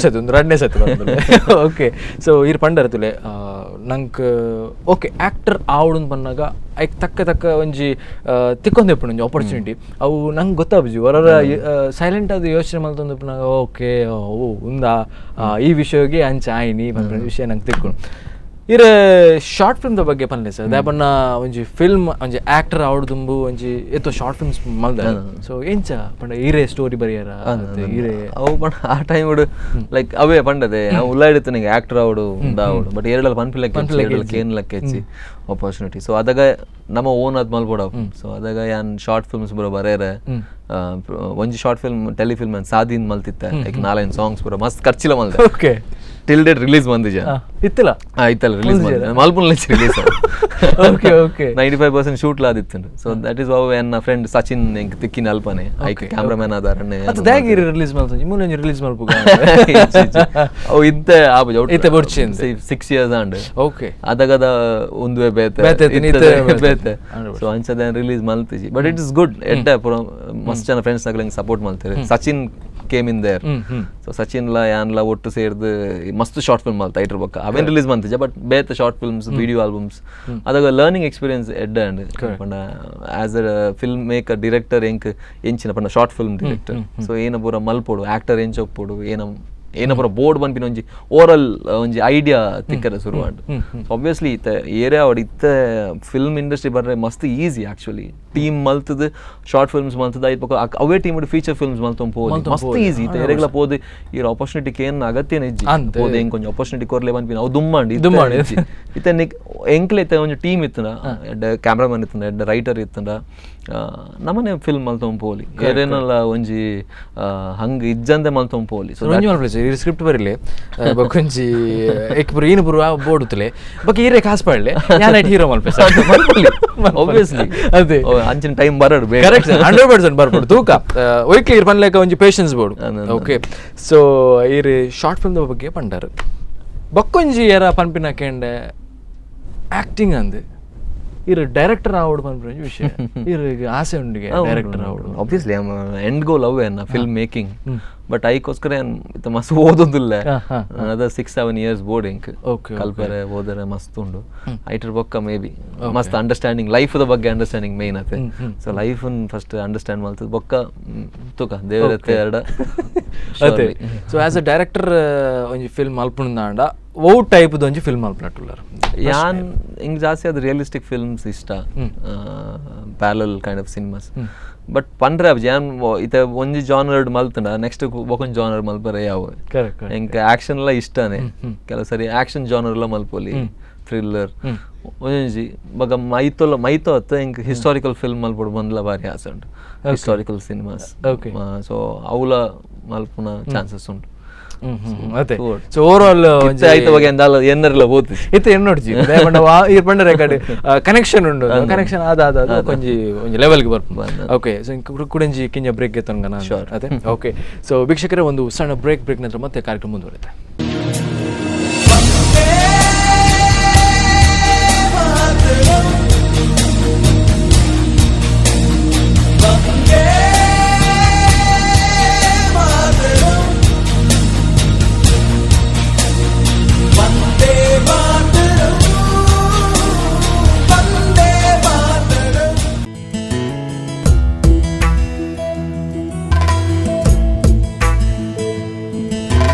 Speaker 1: ಸತಿ ಒಂದು 2ನೇ ಸತಿ. ಓಕೆ. ಸೊ ಇರ್ ಪಂಡರತುಲೆ ನಂಕ್ ಓಕೆ ಆಕ್ಟರ್ ಆವಡು ಪನ್ನಾಗ ಐಕ್ ತಕ್ಕ ಒಂಜಿ ತಿಕ್ಕೊಂದೆಪ್ಪು ಒಂಜಿ ಆಪರ್ಚುನಿಟಿ ಅವು ನಂಗೆ ಗೊತ್ತಾಗ್ಜಿ ಹೊರ ಸೈಲೆಂಟ್ ಆದ ಯೋಚನೆ ಮಲ್ತೊಂದೆಪ್ಪನಾಗ ಓಕೆ ಓ ಉಂದಾ ಈ ವಿಷಯಗೆ ಅಂಚೆ ಆಯ್ನಿ ವಿಷಯ ನಂಗೆ ತಿಕ್ಕೊಂಡು ಇರ ಶಾರ್ಟ್ ಫಿಲ್ಮ್ದ ಬಗ್ಗೆ ಪನ್ಲೆ ಸರ್ ದಾಪನ್ನ ಒಂಜಿ ಫಿಲ್ಮ್ ಒಂಜಿ ಆಕ್ಟರ್ ಆವಡ್ದುಂಬು ಒಂಜಿ ಎತ್ತೋ ಶಾರ್ಟ್ ಫಿಲ್ಮ್ಸ್ ಮಲ್ದ. ಸೊ ಎಂಚ ಪಂಡ ಈರೆ ಸ್ಟೋರಿ ಬರಿಯಾರ ಈರೆ
Speaker 2: ಅವು ಪಂಡ ಆ ಟೈಮ್ ಲೈಕ್ ಅವೇ ಪಂಡದೆ ಅವು ಉಲ್ಲಾಡಿತ್ತು ನಂಗೆ ಆಕ್ಟರ್ ಆವಡು ಉಂದಾವಡು. ಬಟ್ ಎರಡಲ್ಲಿ ಪನ್ಪಿಲಕ್ಕೆ ಏನ್ಲಕ್ಕೆ ಹೆಚ್ಚಿ ಆಪರ್ಚುನಿಟಿ. ಸೊ ಅದಾಗ ನಮ್ಮ ಓನ್ ಅದ್ ಮಲ್ಬೋಡವು. ಸೊ ಅದಾಗ ಯಾನ್ ಶಾರ್ಟ್ ಫಿಲ್ಮ್ಸ್ ಬರೋ ಬರೇರೆ ಒಂಜಿ ಶಾರ್ಟ್ ಫಿಲ್ಮ್ ಟೆಲಿಫಿಲ್ಮ್ ಸಾದಿನ್ ಮಲ್ತಿತ್ತೆ ಲೈಕ್ 4 ಸಾಂಗ್ಸ್ ಬರೋ ಮಸ್ತ್ ಖರ್ಚಿಲ ಮಲ್ದೆ. ಓಕೆ. ಟಿಲ್ ಡೇಟ್ ರಿಲೀಸ್ ಬಂದಿಜ ಇತ್ತಲ್ಲ ರಿಲೀಸ್ ಮಲ್ಪುನ್ ರಿಲೀಸ್. Okay okay. 95% ಶೂಟ್ ಲಾದಿತ್ತು. ಸೊ ದಟ್ ಇಸ್ ಹೌ ಎನ್ನ ಫ್ರೆಂಡ್ ಸಚಿನ್ ಎಂಕ್ ತಿಕ್ಕಿನ ಅಲ್ಪನೆ ಐಕ್ ಕ್ಯಾಮ್ರಾಮನ್ ಆದಾರನೆ
Speaker 1: ಅದಾಗಿ ರಿಲೀಸ್ ಮಾಡ್ತಾನೆ ಮುನ್ನ ರಿಲೀಸ್ ಮಾಡ್ಬೇಕು
Speaker 2: ಅವು ಇತ್ತೆ ಆಬಜ
Speaker 1: ಇತ್ತೆ ಬರ್ಚಿ
Speaker 2: 6 years ಅಂಡ್.
Speaker 1: ಓಕೆ.
Speaker 2: ಅದಗದ ಒಂದುವೆ ಬೇತೆ. ಸೊ ಅಂಚದ ರಿಲೀಸ್ ಮಲ್ತಿಜಿ. ಬಟ್ ಇಟ್ ಇಸ್ ಗುಡ್ ಎಡ್ಡ ಪುರ ಮಸ್ತ್ ಜನ ಫ್ರೆಂಡ್ಸ್ ನಗಲಿಂಗ್ ಸಪೋರ್ಟ್ ಮಾಡ್ತಾರೆ. Sachin came in there. So Sachin ಲ ಯಾನ್ಲ ಒಟ್ಟು ಸೇರ್ದು ಮಸ್ತ್ ಶಾರ್ಟ್ ಫಿಲ್ಮ್ ಮಲ್ತ ಐಟಿರ್ಬೇಕ ಅವೇನ್ ರಿಲೀಸ್ ಮಾಡ್ತಿಜ. ಬಟ್ ಬೇತೆ ಶಾರ್ಟ್ ಫಿಲ್ಮ್ಸ್ ವಿಡಿಯೋ ಆಲ್ಬಮ್ಸ್ ಅದಾಗ ಲರ್ನಿಂಗ್ ಎಕ್ಸ್ಪೀರಿಯನ್ಸ್ ಎಡ್ಡ ಅಂಡ್ ಪಂಡ as a film maker director ಎಂಕ್ ಎಂಚಿನ ಪಂಡ ಶಾರ್ಟ್ ಫಿಲ್ಮ್ ಡಿರೆಕ್ಟರ್. ಸೊ ಏನ ಪೂರ ಮಲ್ಪೋಡು ಆಕ್ಟರ್ ಎಂಚೊಪ್ಪೋಡು ಏನ ಪೂರ ಬೋರ್ಡ್ ಬಂದ್ಪಿನ ಒಂಜಿ ಓರಲ್ ಒಂಜಿ ಐಡಿಯಾ ತಿಕ್ಕರೆ ಶುರುವಾಂಡು. ಆಬ್ವಿಯಸ್ಲಿ ಇತ್ತೆ ಏರಿಯಾ ಅವಡ್ ಇತ್ತೆ ಫಿಲ್ಮ್ ಇಂಡಸ್ಟ್ರಿ ಬರ್ರೆ ಮಸ್ತ್ ಈಸಿ ಆಕ್ಚುಲಿ ಟೀಮ್ ಮಲ್ತದ ಶಾರ್ಟ್ ಫಿಲ್ಮ್ಸ್ ಮಲ್ತದ ಐತ್ ಪಕ್ಕ ಅವೇ ಟೀಮ್ ಫೀಚರ್ ಫಿಲ್ಮ್ಸ್ ಮಲ್ತೊಂದು ಮಸ್ತ್ ಈಸಿ ಇತ್ತೆ ಏರೆಗ್ಲ ಪೋದು ಈ ಆಪರ್ಚುನಿಟಿಗೆ ಏನ್ ಅಗತ್ಯನ ಇಜ್ಜಿ ಪೋದು ಹೆಂಗ್ ಕೊಂಚ ಆಪರ್ಚುನಿಟಿ ಕೊರ್ಲೆ ಬಂದ್ಪಿನ ಅವು ದುಮ್ಮಾಂಡಿ ಇತ್ತೆ ಎಂಕ್ಲೆ ಇತ್ತೆ ಒಂಜಿ ಟೀಮ್ ಇತ್ತನ ಎಡ್ಡ ಕ್ಯಾಮ್ರಾಮನ್ ಇತ್ತಂಡ ಎಡ್ಡ ರೈಟರ್ ಇತ್ತಂಡ ನಮ್ಮನೆ ಫಿಲ್ಮ್ ಮಲ್ತೊಂಪೋಲಿ ಏರೇನಲ್ಲ ಒಂಜಿ ಹಂಗ ಇಜ್ಜಂದೆ ಮಲ್ತೊಂಪೋಲಿ. ಸೊ
Speaker 1: ಸ್ಕ್ರಿಪ್ಟ್ ಬರಿಲೆ ಬಕೊಂಜಿ ಏಕ್ ಪುರ ಏನು ಪುರ ಬೋಡುತ್ತಲೆ ಬಕ ಈರೆ ಕಾಸ್ ಪಡ್ಲೆ ಯಾನ್ ಐಟ್ ಹೀರೋ ಮಲ್ಪೆ
Speaker 2: ಆಬ್ವಿಯಸ್ಲಿ ಅದೇ ಅಂಚಿನ ಟೈಮ್ ಬರಡು
Speaker 1: ಕರೆಕ್ಟ್ 100% ಬರ್ಬೋದು ತೂಕ ಒಯ್ಕ್ಲಿ ಇರ್ ಪನ್ಲೆಕ ಒಂಜಿ ಪೇಷನ್ಸ್ ಬೋಡು. ಓಕೆ. ಸೊ ಈರ್ ಶಾರ್ಟ್ ಫಿಲ್ಮ್ ಬಗ್ಗೆ ಪಂಡಾರು ಬಕ್ಕೊಂಜಿ ಯಾರ ಪನ್ಪಿನ ಕೆಂಡೆ ಆಕ್ಟಿಂಗ್ ಅಂದ್ ಇರ್ ಡೈರೆಕ್ಟರ್ ಆವಡು ಪನ್ಪಿನ ವಿಷಯ ಇರ್ ಆಸೆ ಉಂಡಿಗೆ ಡೈರೆಕ್ಟರ್ ಆವಡು.
Speaker 2: ಆಬ್ವಿಯಸ್ಲಿ ಎಂಡ್ ಗೋಲ್ ಅವೇ ಅನ್ನ ಫಿಲ್ಮ್ ಮೇಕಿಂಗ್. ಬಟ್ ಐಕೋಸ್ಕರ ಏನ್ ಮಸ್ತ್ ಓದೋದಿಲ್ಲ ಅದ 6-7 years ಬೋರ್ಡಿಂಗ್ ಕಲ್ಪರೆ ಓದರೆ ಮಸ್ತ್ ಉಂಡು ಐಟರ್ ಬೊಕ್ಕ ಮೇ ಬಿ ಮಸ್ತ್ ಅಂಡರ್ಸ್ಟ್ಯಾಂಡಿಂಗ್ ಲೈಫ್ದ ಬಗ್ಗೆ ಅಂಡರ್ಸ್ಟ್ಯಾಂಡಿಂಗ್ ಮೇನ್ ಆತೆ. ಸೊ ಲೈಫನ್ ಫಸ್ಟ್ ಅಂಡರ್ಸ್ಟ್ಯಾಂಡ್ ಮಾಡ್ತದ ಬೊಕ್ಕ ತುಕ ದೇವರತ್ತೆ ಎರಡ
Speaker 1: ಅದೇ. ಸೊ ಆಸ್ ಅ ಡೈರೆಕ್ಟರ್ ಒಂಜಿ ಫಿಲ್ಮ್ ಮಲ್ಪುಂದಾಂಡ ಓ ಟೈಪ್ ಒಂಜಿ ಫಿಲ್ಮ್ ಮಲ್ಪುನಟ್ಟುಲ್ಲಾರ
Speaker 2: ಯಾನ್ ಹಿಂಗ್ ಜಾಸ್ತಿ ಅದು ರಿಯಲಿಸ್ಟಿಕ್ ಫಿಲ್ಮ್ಸ್ ಇಷ್ಟ parallel kind of cinemas. But ಪಂಡ್ರೆ ಯಾನ್ ಇತ ಒಂಜಿ ಜಾನರ್ ಮಲ್ತಂಡ ನೆಕ್ಸ್ಟ್ ಬೊಕೊಂಜಿ ಜಾನರ್ ಮಲ್ಪರೆ ಯಾವ ಎಂಕ್ ಆಕ್ಷನ್ ಎಲ್ಲ ಇಷ್ಟನೇ ಕೆಲವು ಸರಿ ಆಕ್ಷನ್ ಜಾನರ್ ಎಲ್ಲ ಮಲ್ಪೊಲಿ ಥ್ರಿಲ್ಲರ್ ಒಂಜಿ ಬಗ ಮೈತೋ ಅತ್ತ ಎಂಕ್ ಹಿಸ್ಟಾರಿಕಲ್ ಫಿಲ್ಮ್ ಮಲ್ಪೊಡು ಬಂದ್ಲ ಬಾರಿ ಆಸೆ ಉಂಟು ಹಿಸ್ಟಾರಿಕಲ್ ಸಿನಿಮಾಸ್. ಸೊ ಅವಲ ಮಲ್ಪುನ ಚಾನ್ಸಸ್ ಉಂಟು.
Speaker 1: ಅದೇ. ಸೊ ಓವರಾಲ್
Speaker 2: ಎನ್ನರೆಲ್ಲ ಓದಿ
Speaker 1: ಇತ್ತೆ ಎನ್ನೋಡ್ಜಿ ಇರ್ ಪಂಡ ರೆಕಾರ್ಡ್ ಕನೆಕ್ಷನ್ ಉಂಡು ಕನೆಕ್ಷನ್ ಆದ ಕೊಂಜಿ ಒಂಜಿ ಲೆವೆಲ್ಗೆ ಬರ್ಪುಂಡು. ಓಕೆ. ಸೊ ಕುಡಂಜಿ ಕಿಂಜ ಬ್ರೇಕ್ ಎತ್ತಂಗನ ಅದೇ. ಓಕೆ. ಸೊ ವೀಕ್ಷಕರೇ ಒಂದು ಸಣ್ಣ ಬ್ರೇಕ್ ನಂತರ ಮತ್ತೆ ಕಾರ್ಯಕ್ರಮ ಮುಂದುವರಿಯುತ್ತೆ.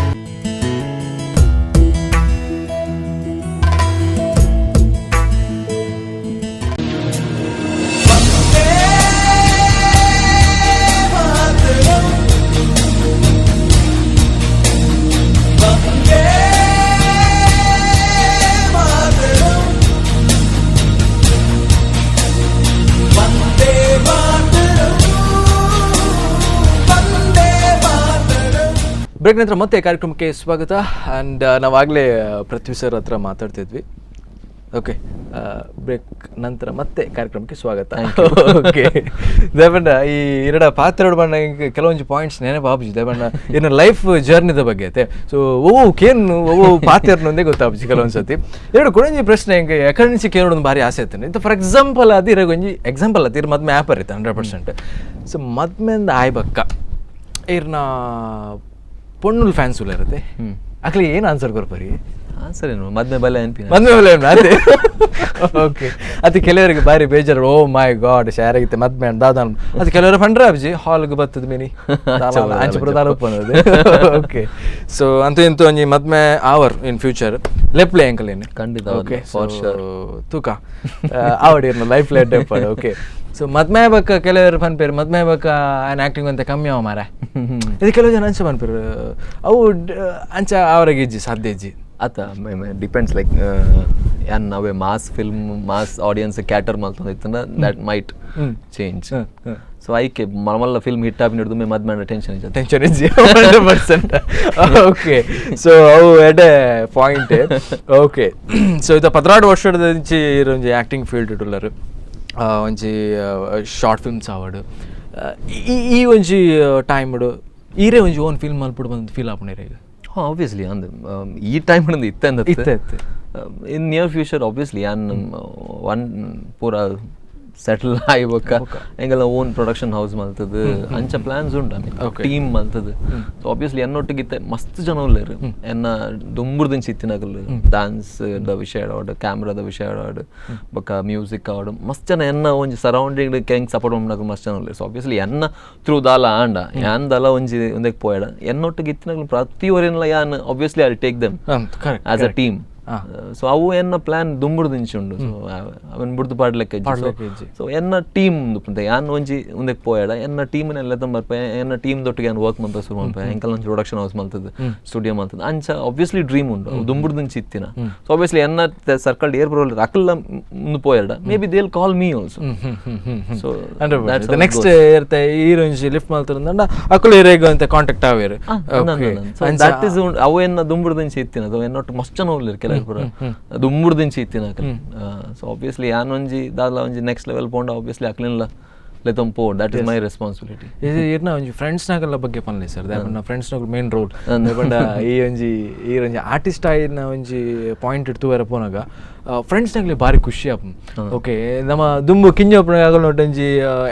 Speaker 1: ಬ್ರೇಕ್ ನಂತರ ಮತ್ತೆ ಕಾರ್ಯಕ್ರಮಕ್ಕೆ ಸ್ವಾಗತ. ಆ್ಯಂಡ್ ನಾವಾಗಲೇ ಪೃಥ್ವಿ ಸರ್ ಹತ್ರ ಮಾತಾಡ್ತಿದ್ವಿ. ಓಕೆ, ಬ್ರೇಕ್ ನಂತರ ಮತ್ತೆ ಕಾರ್ಯಕ್ರಮಕ್ಕೆ ಸ್ವಾಗತ. ಓಕೆ, ದೇವಣ್ಣ ಈ ಪಾತ್ರೆಡು ಬಣ್ಣ ಕೆಲವೊಂದು ಪಾಯಿಂಟ್ಸ್ ನೆನಪು ಆಪುಜಿ ದೇವಣ್ಣ ಇನ್ನು ಲೈಫ್ ಜರ್ನಿದ ಬಗ್ಗೆ ಐತೆ. ಸೊ ಕೇನು ಪಾತ್ರೆನೊಂದೇ ಗೊತ್ತಾಪುಜಿ ಕೆಲವೊಂದು ಸತಿ. ಕೊಡೊಂಜಿ ಪ್ರಶ್ನೆ ಹೆಂಗೆ ಎಕಡೆ నుంచి ಕೇಳೋದು ಭಾರಿ ಆಸೆ ಐತೆ ಇಂತ. ಫಾರ್ ಎಕ್ಸಾಂಪಲ್ ಅದು ಇರೋಗೊಂಜಿ ಎಕ್ಸಾಂಪಲ್ ಅದು ಮದ್ಮೆ ಆ್ಯಪ್ ಇರುತ್ತೆ 100%. ಸೊ ಮದ್ಮೆಂದ ಆಯ್ಬಕ್ಕ ಇರ್ನ ಪೊಣ್ಣುಲ್ ಫ್ಯಾನ್ಸುಲ ಇರುತ್ತೆ ಅಕ್ಲಿ ಏನು ಆನ್ಸರ್ ಕೊರ್ಪರಿ?
Speaker 2: ಆನ್ಸರ್ ಏನು ಮದ್ಮೆ ಬಲೆ ಅನ್ಪಿ
Speaker 1: ಅದೇ. ಓಕೆ, ಅದು ಕೆಲವರಿಗೆ ಭಾರಿ ಬೇಜಾರು. ಓ ಮೈ ಗಾಡ್ ಶಾರಾಗಿತ್ತೆ ಮದ್ಮೆ ದಾದ ಅದು ಕೆಲವರು ಪಂಡ್ರ ಅಬ್ಜಿ ಹಾಲ್ಗೆ ಬರ್ತದ ಮಿನಿ ಅನ್ನೋದು. ಓಕೆ, ಸೊ ಅಂತೂ ಇಂತೂ ಒಂಜಿ ಮದ್ಮೆ ಆವರ್ ಇನ್ ಫ್ಯೂಚರ್ ಲೆಪ್ಲೆ ಅಂಕಲ್ ಏನು
Speaker 2: ಖಂಡಿತ.
Speaker 1: ಓಕೆ, ತೂಕ ಆವಡಿರ್ನ ಲೈಫ್ ಲೇಟ್ ಎಪ್ಪಾಡು. ಓಕೆ, ಸೊ ಮದ್ಮೆ ಬಕ್ಕ ಕೆಲವರು ಪನ್ಪೇರು ಮದ್ಮೆ ಬಕ್ಕ ಆ್ಯನ್ ಆ್ಯಕ್ಟಿಂಗ್ ಅಂತ ಕಮ್ಮಿ ಅವ ಮಾರ ಇದು ಕೆಲವು ಜನ ಅಂಚ ಪನ್ಪೇರು ಅವು ಅಂಚ ಅವ್ರಿಗೆ ಇಜ್ಜಿ ಸಾಧ್ಯ ಇಜ್ಜಿ
Speaker 2: ಆತ ಡಿಪೆಂಡ್ಸ್ ಲೈಕ್ ಏನ್ ನಾವೇ mass film mass audience cater ಮಾಡ್ತಂದಿತ್ತಂದ್ರೆ ದ್ಯಾಟ್ ಮೈಟ್ ಚೇಂಜ್. ಸೊ ಐಕೆ ಮಲ್ಲ ಫಿಲ್ಮ್ ಹಿಟ್ ಆಗಿ ಹಿಡಿದು ಮದ್ಮೆ ಟೆನ್ಷನ್
Speaker 1: ಇಜ್ಜಿ 100%. ಓಕೆ, ಸೊ ಅವು ಎಡೆ ಪಾಯಿಂಟ್. ಓಕೆ, ಸೊ ಇದು 16 ವರ್ಷದ ಇಂಚಿ ಇರೋಂಜಿ ಆ್ಯಕ್ಟಿಂಗ್ ಫೀಲ್ಡ್ ಇಟ್ಟುಲ್ಲರು ಒಂಜಿ ಶಾರ್ಟ್ ಫಿಲ್ಮ್ಸ್ ಆವಡು ಈ ಒಂಜಿ ಟೈಮ್ಡು ಈರೇ ಒಂಜಿ ಓನ್ ಫಿಲ್ಮ್ ಮಲ್ಪಡು ಬಂದು ಫೀಲ್ ಆಪುಣೇರ ಈಗ?
Speaker 2: ಹಾಂ, ಆಬ್ವಿಯಸ್ಲಿ ಅಂದ್ರೆ ಈ ಟೈಮ್ ಇತ್ತೆ ಇನ್ ನಿಯರ್ ಫ್ಯೂಚರ್ ಆಬ್ವಿಯಸ್ಲಿ ಏನ್ ಒನ್ ಪೂರ ಸೆಟಲ್ ಆಯ್ಬೇಕ ಹೆಂಗೆಲ್ಲ ಓನ್ ಪ್ರೊಡಕ್ಷನ್ ಹೌಸ್ ಮಲ್ತದ ಅಂಚ ಪ್ಲಾನ್ಸ್ ಉಂಟು. ಟೀಮ್ ಮಲ್ತದ. ಸೊ ಆಬ್ವಿಯಸ್ಲಿ ಎನ್ನೊಟ್ಟಿಗಿತ್ತೆ ಮಸ್ತ್ ಜನ ಉಳ್ಳೇರು ಎನ್ನ ದುಂಬುರ್ದಿನ ಚಿತ್ತಿನಾಗಲ್ಲ ಡ್ಯಾನ್ಸ್ ದ ವಿಷಯ ಆಡೋಡು ಕ್ಯಾಮ್ರಾದ ವಿಷಯ ಆಡೋಡು ಬೊಕ್ಕ ಮ್ಯೂಸಿಕ್ ಆಡು ಮಸ್ತ್ ಜನ ಎನ್ನ ಒಂಜಿ ಸರೌಂಡಿಂಗ್ ಹೆಂಗೆ ಸಪೋರ್ಟ್ ಮಾಡ್ನಾಗ ಮಸ್ತ್ ಜನ ಉಳ್ಳೇರು. ಸೊ ಆಬ್ವಿಯಸ್ಲಿ ಎನ್ನ ಥ್ರೂ ದಾಲ ಆಂಡ ಯಾನ್ ದಾಲ ಒಂಜಿ ಒಂದಕ್ಕೆ ಪೋಯಡ ಎನ್ನೊಟ್ಟಿಗೆ ಇತ್ತಿನಾಗಲು ಪ್ರತಿಯೊರೆಲ್ಲ ಯಾನ್ obviously I take them as a team. So ಅವು ಎನ್ನ ಪ್ಲಾನ್ ದುಂಬುಡ್ದಿಂಚುಂಡು. ಸೊ ಅವನ್ ಬುಡ್ದು ಪಾಡ್ಲೆಕ್ಕ. ಸೊ ಎನ್ನ ಟೀಮ್ ಯಾನ್ ಒಂಜಿ ಒಂದಕ್ಕೆ ಪೋಯಡ ಎನ್ನ ಟೀಮ್ನೆಲ್ಲ ಬರ್ಪ ಎನ್ನ ಟೀಮ್ ದೊಟ್ಟಿಗೆ ಏನು ವರ್ಕ್ ಮಾಡ್ತಾ ಶುರು ಮಾಡ್ಪ ಎಂಕಲ್ ಒಂದು ಪ್ರೊಡಕ್ಷನ್ ಹೌಸ್ ಮಾಡ್ತದೆ ಸ್ಟುಡಿಯೋ ಮಾಡ್ತದೆ ಅಂಚ ಆಬ್ವಿಯಸ್ಲಿ ಡ್ರೀಮ್ ಉಂಡು ದುಂಬುಡ್ದಿಂಚ ಇತ್ತಿನ. ಸೊ ಆಬ್ವಿಯಸ್ಲಿ ಎನ್ನ ಸರ್ಕಲ್ ಏರ್ ಬರೋಲ್ಲ ಅಕಲ್ಲ ಮುಂದೆ ಪೋಯಡ ಮೇ ಬಿ ದೇಲ್ call me also. So
Speaker 1: next ಇರ್ತೆ ಈರೊಂಜಿ ಲಿಫ್ಟ್ ಮಾಡ್ತಾರಂದ ಅಕಲ್ ಏರೇಗ ಅಂತ ಕಾಂಟ್ಯಾಕ್ಟ್ ಆವೇರು.
Speaker 2: ದಟ್ ಇಸ್ ಅವು ಎನ್ನ ದುಂಬುಡ್ದಿಂಚ ಇತ್ತಿನ ಅದು ಎನ್ನೊಟ್ಟು ಮಸ್ತ್ ಜನ ಉಳ್ಳೇರು ಕೆಲವರು ದುಂಬುಡ್ದಿಂಚ ಇತ್ತಿನ. ಸೊ ಆಬ್ವಿಯಸ್ಲಿ ಯಾನ್ ಒಂಜಿ ದಾದ ಒಂಜಿ ನೆಕ್ಸ್ಟ್ ಲೆವೆಲ್ ಪೋಂಡ ಆಬ್ವಿಯಸ್ಲಿ ಅಕ್ಲಿನ್ಲ ಲೆತಂ ಪೋ ದಟ್ ಇಸ್ ಮೈ ರೆಸ್ಪಾನ್ಸಿಬಿಲಿಟಿ.
Speaker 1: ಇದು ಇರ್ನ ಒಂಜಿ ಫ್ರೆಂಡ್ಸ್ನಾಗೆಲ್ಲ ಬಗ್ಗೆ ಪನ್ಲೆ ಸರ್ ದಾಪಂಡ ಫ್ರೆಂಡ್ಸ್ನಾಗ ಮೇನ್ ರೋಲ್ ದಾಪಂಡ ಈ ಒಂಜಿ ಆರ್ಟಿಸ್ಟ್ ಆಯ್ನ ಒಂಜಿ ಪಾಯಿಂಟ್ ಇಡ್ತು ಬೇರೆ ಪೋನಾಗ ಫ್ರೆಂಡ್ಸ್ನಾಗ್ಲಿ ಭಾರಿ ಖುಷಿ ಆಪ್. ಓಕೆ, ನಮ್ಮ ದುಂಬು ಕಿಂಜಪ್ಪನಾಗಲ್ಲ ಒಂಜಿ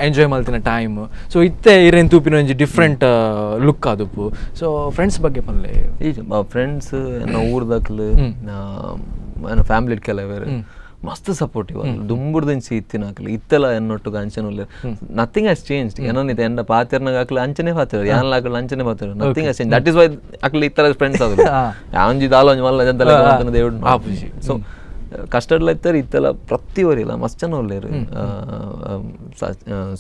Speaker 1: ಎಂಜಾಯ್ ಮಾಡ್ತಿನ ಟೈಮ್. ಸೊ ಇತ್ತೆ ಇರೇನು ತೂಪಿನ ಒಂಜಿ ಡಿಫ್ರೆಂಟ್ ಲುಕ್ ಆದಪ್ಪು. ಸೊ ಫ್ರೆಂಡ್ಸ್ ಬಗ್ಗೆ ಪನ್ಲೆ
Speaker 2: ಈ ಫ್ರೆಂಡ್ಸ್ ಎನ್ನ ಊರ್ದಾಕ್ಲು ನನ್ನ ಫ್ಯಾಮಿಲಿ ಕೆಲವೇರು ಮಸ್ತ್ ಸಪೋರ್ಟಿವ್ ದುಂಬುಡ್ದಿಂಚಿ ಇತ್ತಿನಾಕಲಿ ಇತ್ತೆಲ್ಲ ಎನ್ನೊಟ್ಟಿಗೆ ಅಂಚನುಲ್ಲ ನಥಿಂಗ್ ಹ್ಯಾಸ್ ಚೇಂಜ್ಡ್. ಏನೋ ನಿಂತೆ ಎಂಡ ಪಾತಿರ್ನಾಗ ಹಾಕ್ಲಿ ಅಂಚನೆ ಪಾತಿರ ಯಾನ್ ಹಾಕಲು ಅಂಚನೆ ಪಾತಿರ nothing has change. That is why ಹಾಕ್ಲಿ ಇತ್ತರ ಫ್ರೆಂಡ್ಸ್ ಆಗಲಿ ಯಾವಂಜಿ ದಾಲ ಒಂಜಿ ಮಲ್ಲ ಜಂತಲ್ಲ ದೇವ್ಡು ಆಪುಜಿ. ಸೊ ಕಷ್ಟಡ್ಲ ಇತ್ತಾರೆ ಇತ್ತೆಲ್ಲ ಪ್ರತಿಯೊರಿಲ್ಲ ಮಸ್ತ್ ಜನ ಉಳ್ಳೇರು.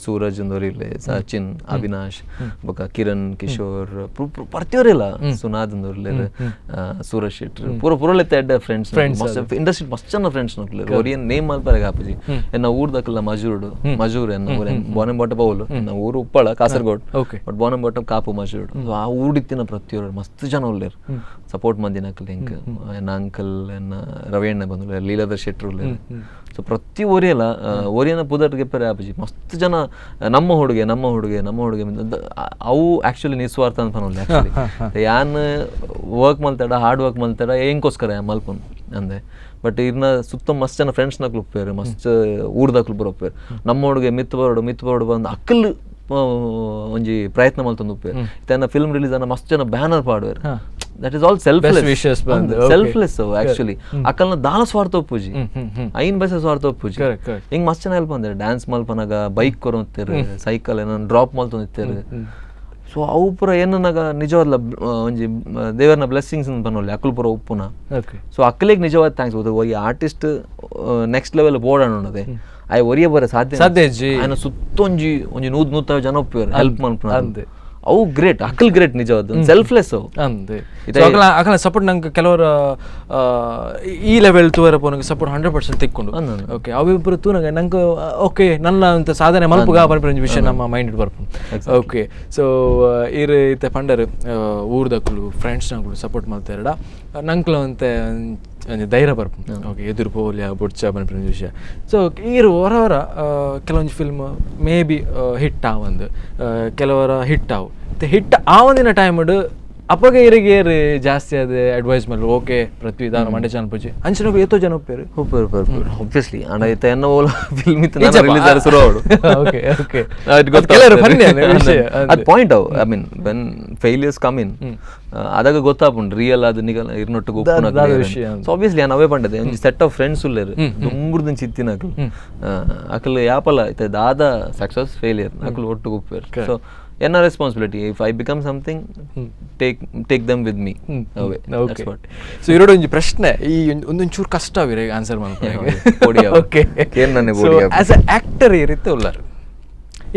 Speaker 2: ಸೂರಜ್ ಅಂದವ್ರಿಲ್ಲ, ಸಚಿನ್, ಅವಿನಾಶ್, ಬೊಕ್ಕ ಕಿರಣ್, ಕಿಶೋರ್ ಪ್ರತಿಯೊರಿಲ್ಲ, ಸುನಾದ್ ಅಂದವ್ರಿಲ್ಲ, ಸೂರಜ್ ಶೆಟ್ರ್ ಪೂರಲೆತ್ತ ಎಡ್ಡ ಫ್ರೆಂಡ್ಸ್ ಇಂಡಸ್ಟ್ರಿ ಮಸ್ತ್ ಜನ ಫ್ರೆಂಡ್ಸ್ ನೋಡ್ಲೇರು. ಅವ್ರು ಏನು ನೇಮ್ ಮಲ್ಪರೆ ಹಾಪುಜಿ ಎನ್ನ ಊರ್ದಕ್ಕಲ್ಲ ಮಜೂರ್ ಎನ್ನ ಊರ ಬೋನೆಂಬೋಟ ಬೌಲು ಎನ್ನ ಊರು ಉಪ್ಪಳ ಕಾಸರಗೋಡ್ ಬಟ್ ಬೋನೆಂಬೋಟ ಕಾಪು ಮಜೂರ್. ಆ ಊಡಿತ್ತಿನ ಪ್ರತಿಯೊರು ಮಸ್ತ್ ಜನ ಉಳ್ಳೇರು ಸಪೋರ್ಟ್ ಮಂದಿನಕಲ್ ಹೆಂಗೆ ಎನ್ನ ಅಂಕಲ್ ಎನ್ನ ರವಿಯಣ್ಣ ಬಂದು ಲೀಲಾಧರ್ ಶೆಟ್ರು ಉಳ್ಳೇರು. ಸೊ ಪ್ರತಿ ಒರಿಯಲ್ಲ ಒರಿಯನ ಪುದರ್ ಗೆಪ್ಪರೆ ಆಪುಜಿ ಮಸ್ತ್ ಜನ ನಮ್ಮ ಹುಡುಗೆ ಅವು ಆ್ಯಕ್ಚುಲಿ ನಿಸ್ವಾರ್ಥ ಅಂತ ಅನ್ನೋಲ್ಲ. ಆ್ಯಕ್ಚುಲಿ ಯಾನ್ ವರ್ಕ್ ಮಲ್ತಾಡ ಹಾರ್ಡ್ ವರ್ಕ್ ಮಲ್ತಾಡ ಹೆಂಗೋಸ್ಕರ ಮಲ್ಪನ್ ಅಂದೆ. ಬಟ್ ಇರ್ನ ಸುತ್ತ ಮಸ್ತ್ ಜನ ಫ್ರೆಂಡ್ಸ್ನಾಗ್ಲು ಒಪ್ಪೇರು ಮಸ್ತ್ ಊರ್ದಾಕ್ಲು ಬರೋಪ್ಪೇರು ನಮ್ಮ ಹುಡುಗೆ ಮಿತ್ ಬರೋಡು ಬಂದು ಅಕ್ಕಲ್ ಒಂಜಿ ಪ್ರಯತ್ನ ಮಲ್ತಂದು ಉಪ್ಪೇರು. ತನ್ನ ಫಿಲ್ಮ್ ರಿಲೀಸ್ ಅನ್ನ ಮಸ್ತ್ ಜನ ಬ್ಯಾನರ್ ಪಾಡುವೇರು. That is all selfless actually ಅಕ್ಕಲ್ನ ದಾಲ ಸ್ವಾರ್ಥ ಒಪ್ಪುಜಿ ಐನ್ ಬೈಸ ಸ್ವಾರ್ಥ ಒಪ್ಪುಜಿ ಹಿಂಗ್ ಮಸ್ತ್ ಜನ ಹೆಲ್ಪ್ ಅಂದೇರು ಡ್ಯಾನ್ಸ್ ಮಲ್ಪನಾಗ ಬೈಕ್ ಕೊರೊತ್ತೇರು ಸೈಕಲ್ ಏನೋ ಡ್ರಾಪ್ ಮಲ್ತೊಂದಿತ್ತೇರು. ಸೊ ಅವು ಪೂರ ಏನನ್ನಾಗ ನಿಜವಾದ ಒಂಜಿ ದೇವರನ ಬ್ಲೆಸ್ಸಿಂಗ್ಸ್ ಅಂತ ಬನ್ನೋಲ್ಲ ಅಕ್ಕಲ್ ಪೂರ ಉಪ್ಪುನ. ಸೊ ಅಕ್ಕಲಿಗೆ ನಿಜವಾದ ಥ್ಯಾಂಕ್ಸ್ ಹೋದ ಈ ಆರ್ಟಿಸ್ಟ್ ನೆಕ್ಸ್ಟ್ ಲೆವೆಲ್ ಬೋರ್ಡ್ ಆಯ್ ಒರಿಯ ಬರ ಸಾಧ್ಯ ಸುತ್ತೊಂಜಿ ಒಂಜಿ 100 ಜನ ಒಪ್ಪಿರು ಹೆಲ್ಪ್ ಮಲ್ಪನ. ಅವು ಗ್ರೇಟ್ ಅಕಲ್ ಗ್ರೇಟ್ ನಿಜವಾದ ಸೆಲ್ಫ್ಲೆಸ್ ಅವು
Speaker 1: ಅಂದೆ ಅಕಲ ಸಪೋರ್ಟ್ ನಂಗೆ ಕೆಲವರ ಈ ಲೆವೆಲ್ ತೂರಪ್ಪ ನನಗೆ ಸಪೋರ್ಟ್ 100% ತಿಕ್ಕೊಂಡು ಓಕೆ ಅವಿಬ್ಬರು ತೂನಗೆ ನಂಗೆ ಓಕೆ ನನ್ನ ಅಂತ ಸಾಧನೆ ಮಲ್ಪುಗ ಬರ್ಪಂಜ ವಿಷಯ ನಮ್ಮ ಮೈಂಡ್ ಬರ್ಪುಂಡು ಓಕೆ ಸೊ ಇರು ಇತ್ತೆ ಪಂಡರ್ ಊರ್ದಕ್ಕಳು ಫ್ರೆಂಡ್ಸ್ನಗಳು ಸಪೋರ್ಟ್ ಮಾಡ್ತಾರಡ ನಂಕ್ಲ ಅಂತ ಧೈರ್ಯ ಬರ್ಪುಂಡು ಓಕೆ ಎದುರು ಪೋಲ್ಯ ಬೊಡ್ಚ ಬನ್ಪಂಜ ವಿಷಯ ಸೊ ಈರು ಹೊರ ಕೆಲವೊಂದು ಫಿಲ್ಮ್ ಮೇ ಬಿ ಹಿಟ್ ಆವಂದು ಕೆಲವರ ಹಿಟ್ ಆವು ಹಿಟ್ ಆವಂದಿನ ಟೈಮಡು ಅಪ್ಪಗೆ ಇರಿಗೇರು ಜಾಸ್ತಿ ಅದೇ ಅಡ್ವೈಸ್ ಮಾಡಿ ಓಕೆ ಪೃಥ್ವಿ ದಾನ ಮಂಡ್ಯ ಚಾನಲ್ ಪೂಜೆ ಅಂಚನಗೂ ಎತ್ತೋ ಜನ ಒಪ್ಪೇರು
Speaker 2: ಆಬ್ವಿಯಸ್ಲಿ ಅಣ್ಣ ಇತ್ತ ಎನ್ನ ಓಲ ಫಿಲ್ಮ್ ಇತ್ತು ನಾನು ರಿಲೀಸ್ ಆದ ಶುರು ಆವಡು
Speaker 1: ಓಕೆ ಓಕೆ
Speaker 2: ಕೆಲವರು ಫನ್ನಿ ಅದು ಪಾಯಿಂಟ್ ಅವು I mean when failures come in ಅದಾಗ ಗೊತ್ತಾಪುಂಡು ರಿಯಲ್ ಅದು ನಿಗಲ ಇರ್ನೊಟ್ಟಿಗೆ ಒಪ್ಪುನ ಸೊ ಆಬ್ವಿಯಸ್ಲಿ ನಾನು ಅವೇ ಪಂಡದೆ ಒಂದು ಸೆಟ್ ಆಫ್ ಫ್ರೆಂಡ್ಸ್ ಉಳ್ಳೇರು ದುಂಬುರ್ದನ್ ಚಿತ್ತಿನ ಅಕಲ್ ಯಾಪಲ್ಲ ಐತೆ ದಾದ ಸಕ್ಸಸ್ ಫೇಲಿಯರ್ ಅಕಲ್ ಒಟ್ಟಿಗೆ ಒಪ್ಪೇರು ಸೊ ಎನ್ನ responsibility if I become something take them with me ಅವೇ ದಟ್ಸ್ ವಾಟ್
Speaker 1: ಸೊ ಇರೋಡು ಒಂದು ಪ್ರಶ್ನೆ ಈ ಒಂದೊಂಚೂರು ಕಷ್ಟ ಆವಿರೆ ಆನ್ಸರ್ ಮಾಡ್ಕೊಳ್ಳಿ ಓಕೆ
Speaker 2: ಏನು ನನಗೆ ಬೋಡಿ
Speaker 1: ಆಸ್ ಎ ಆಕ್ಟರ್ ಈ ರೀತಿ ಉಳ್ಳಾರು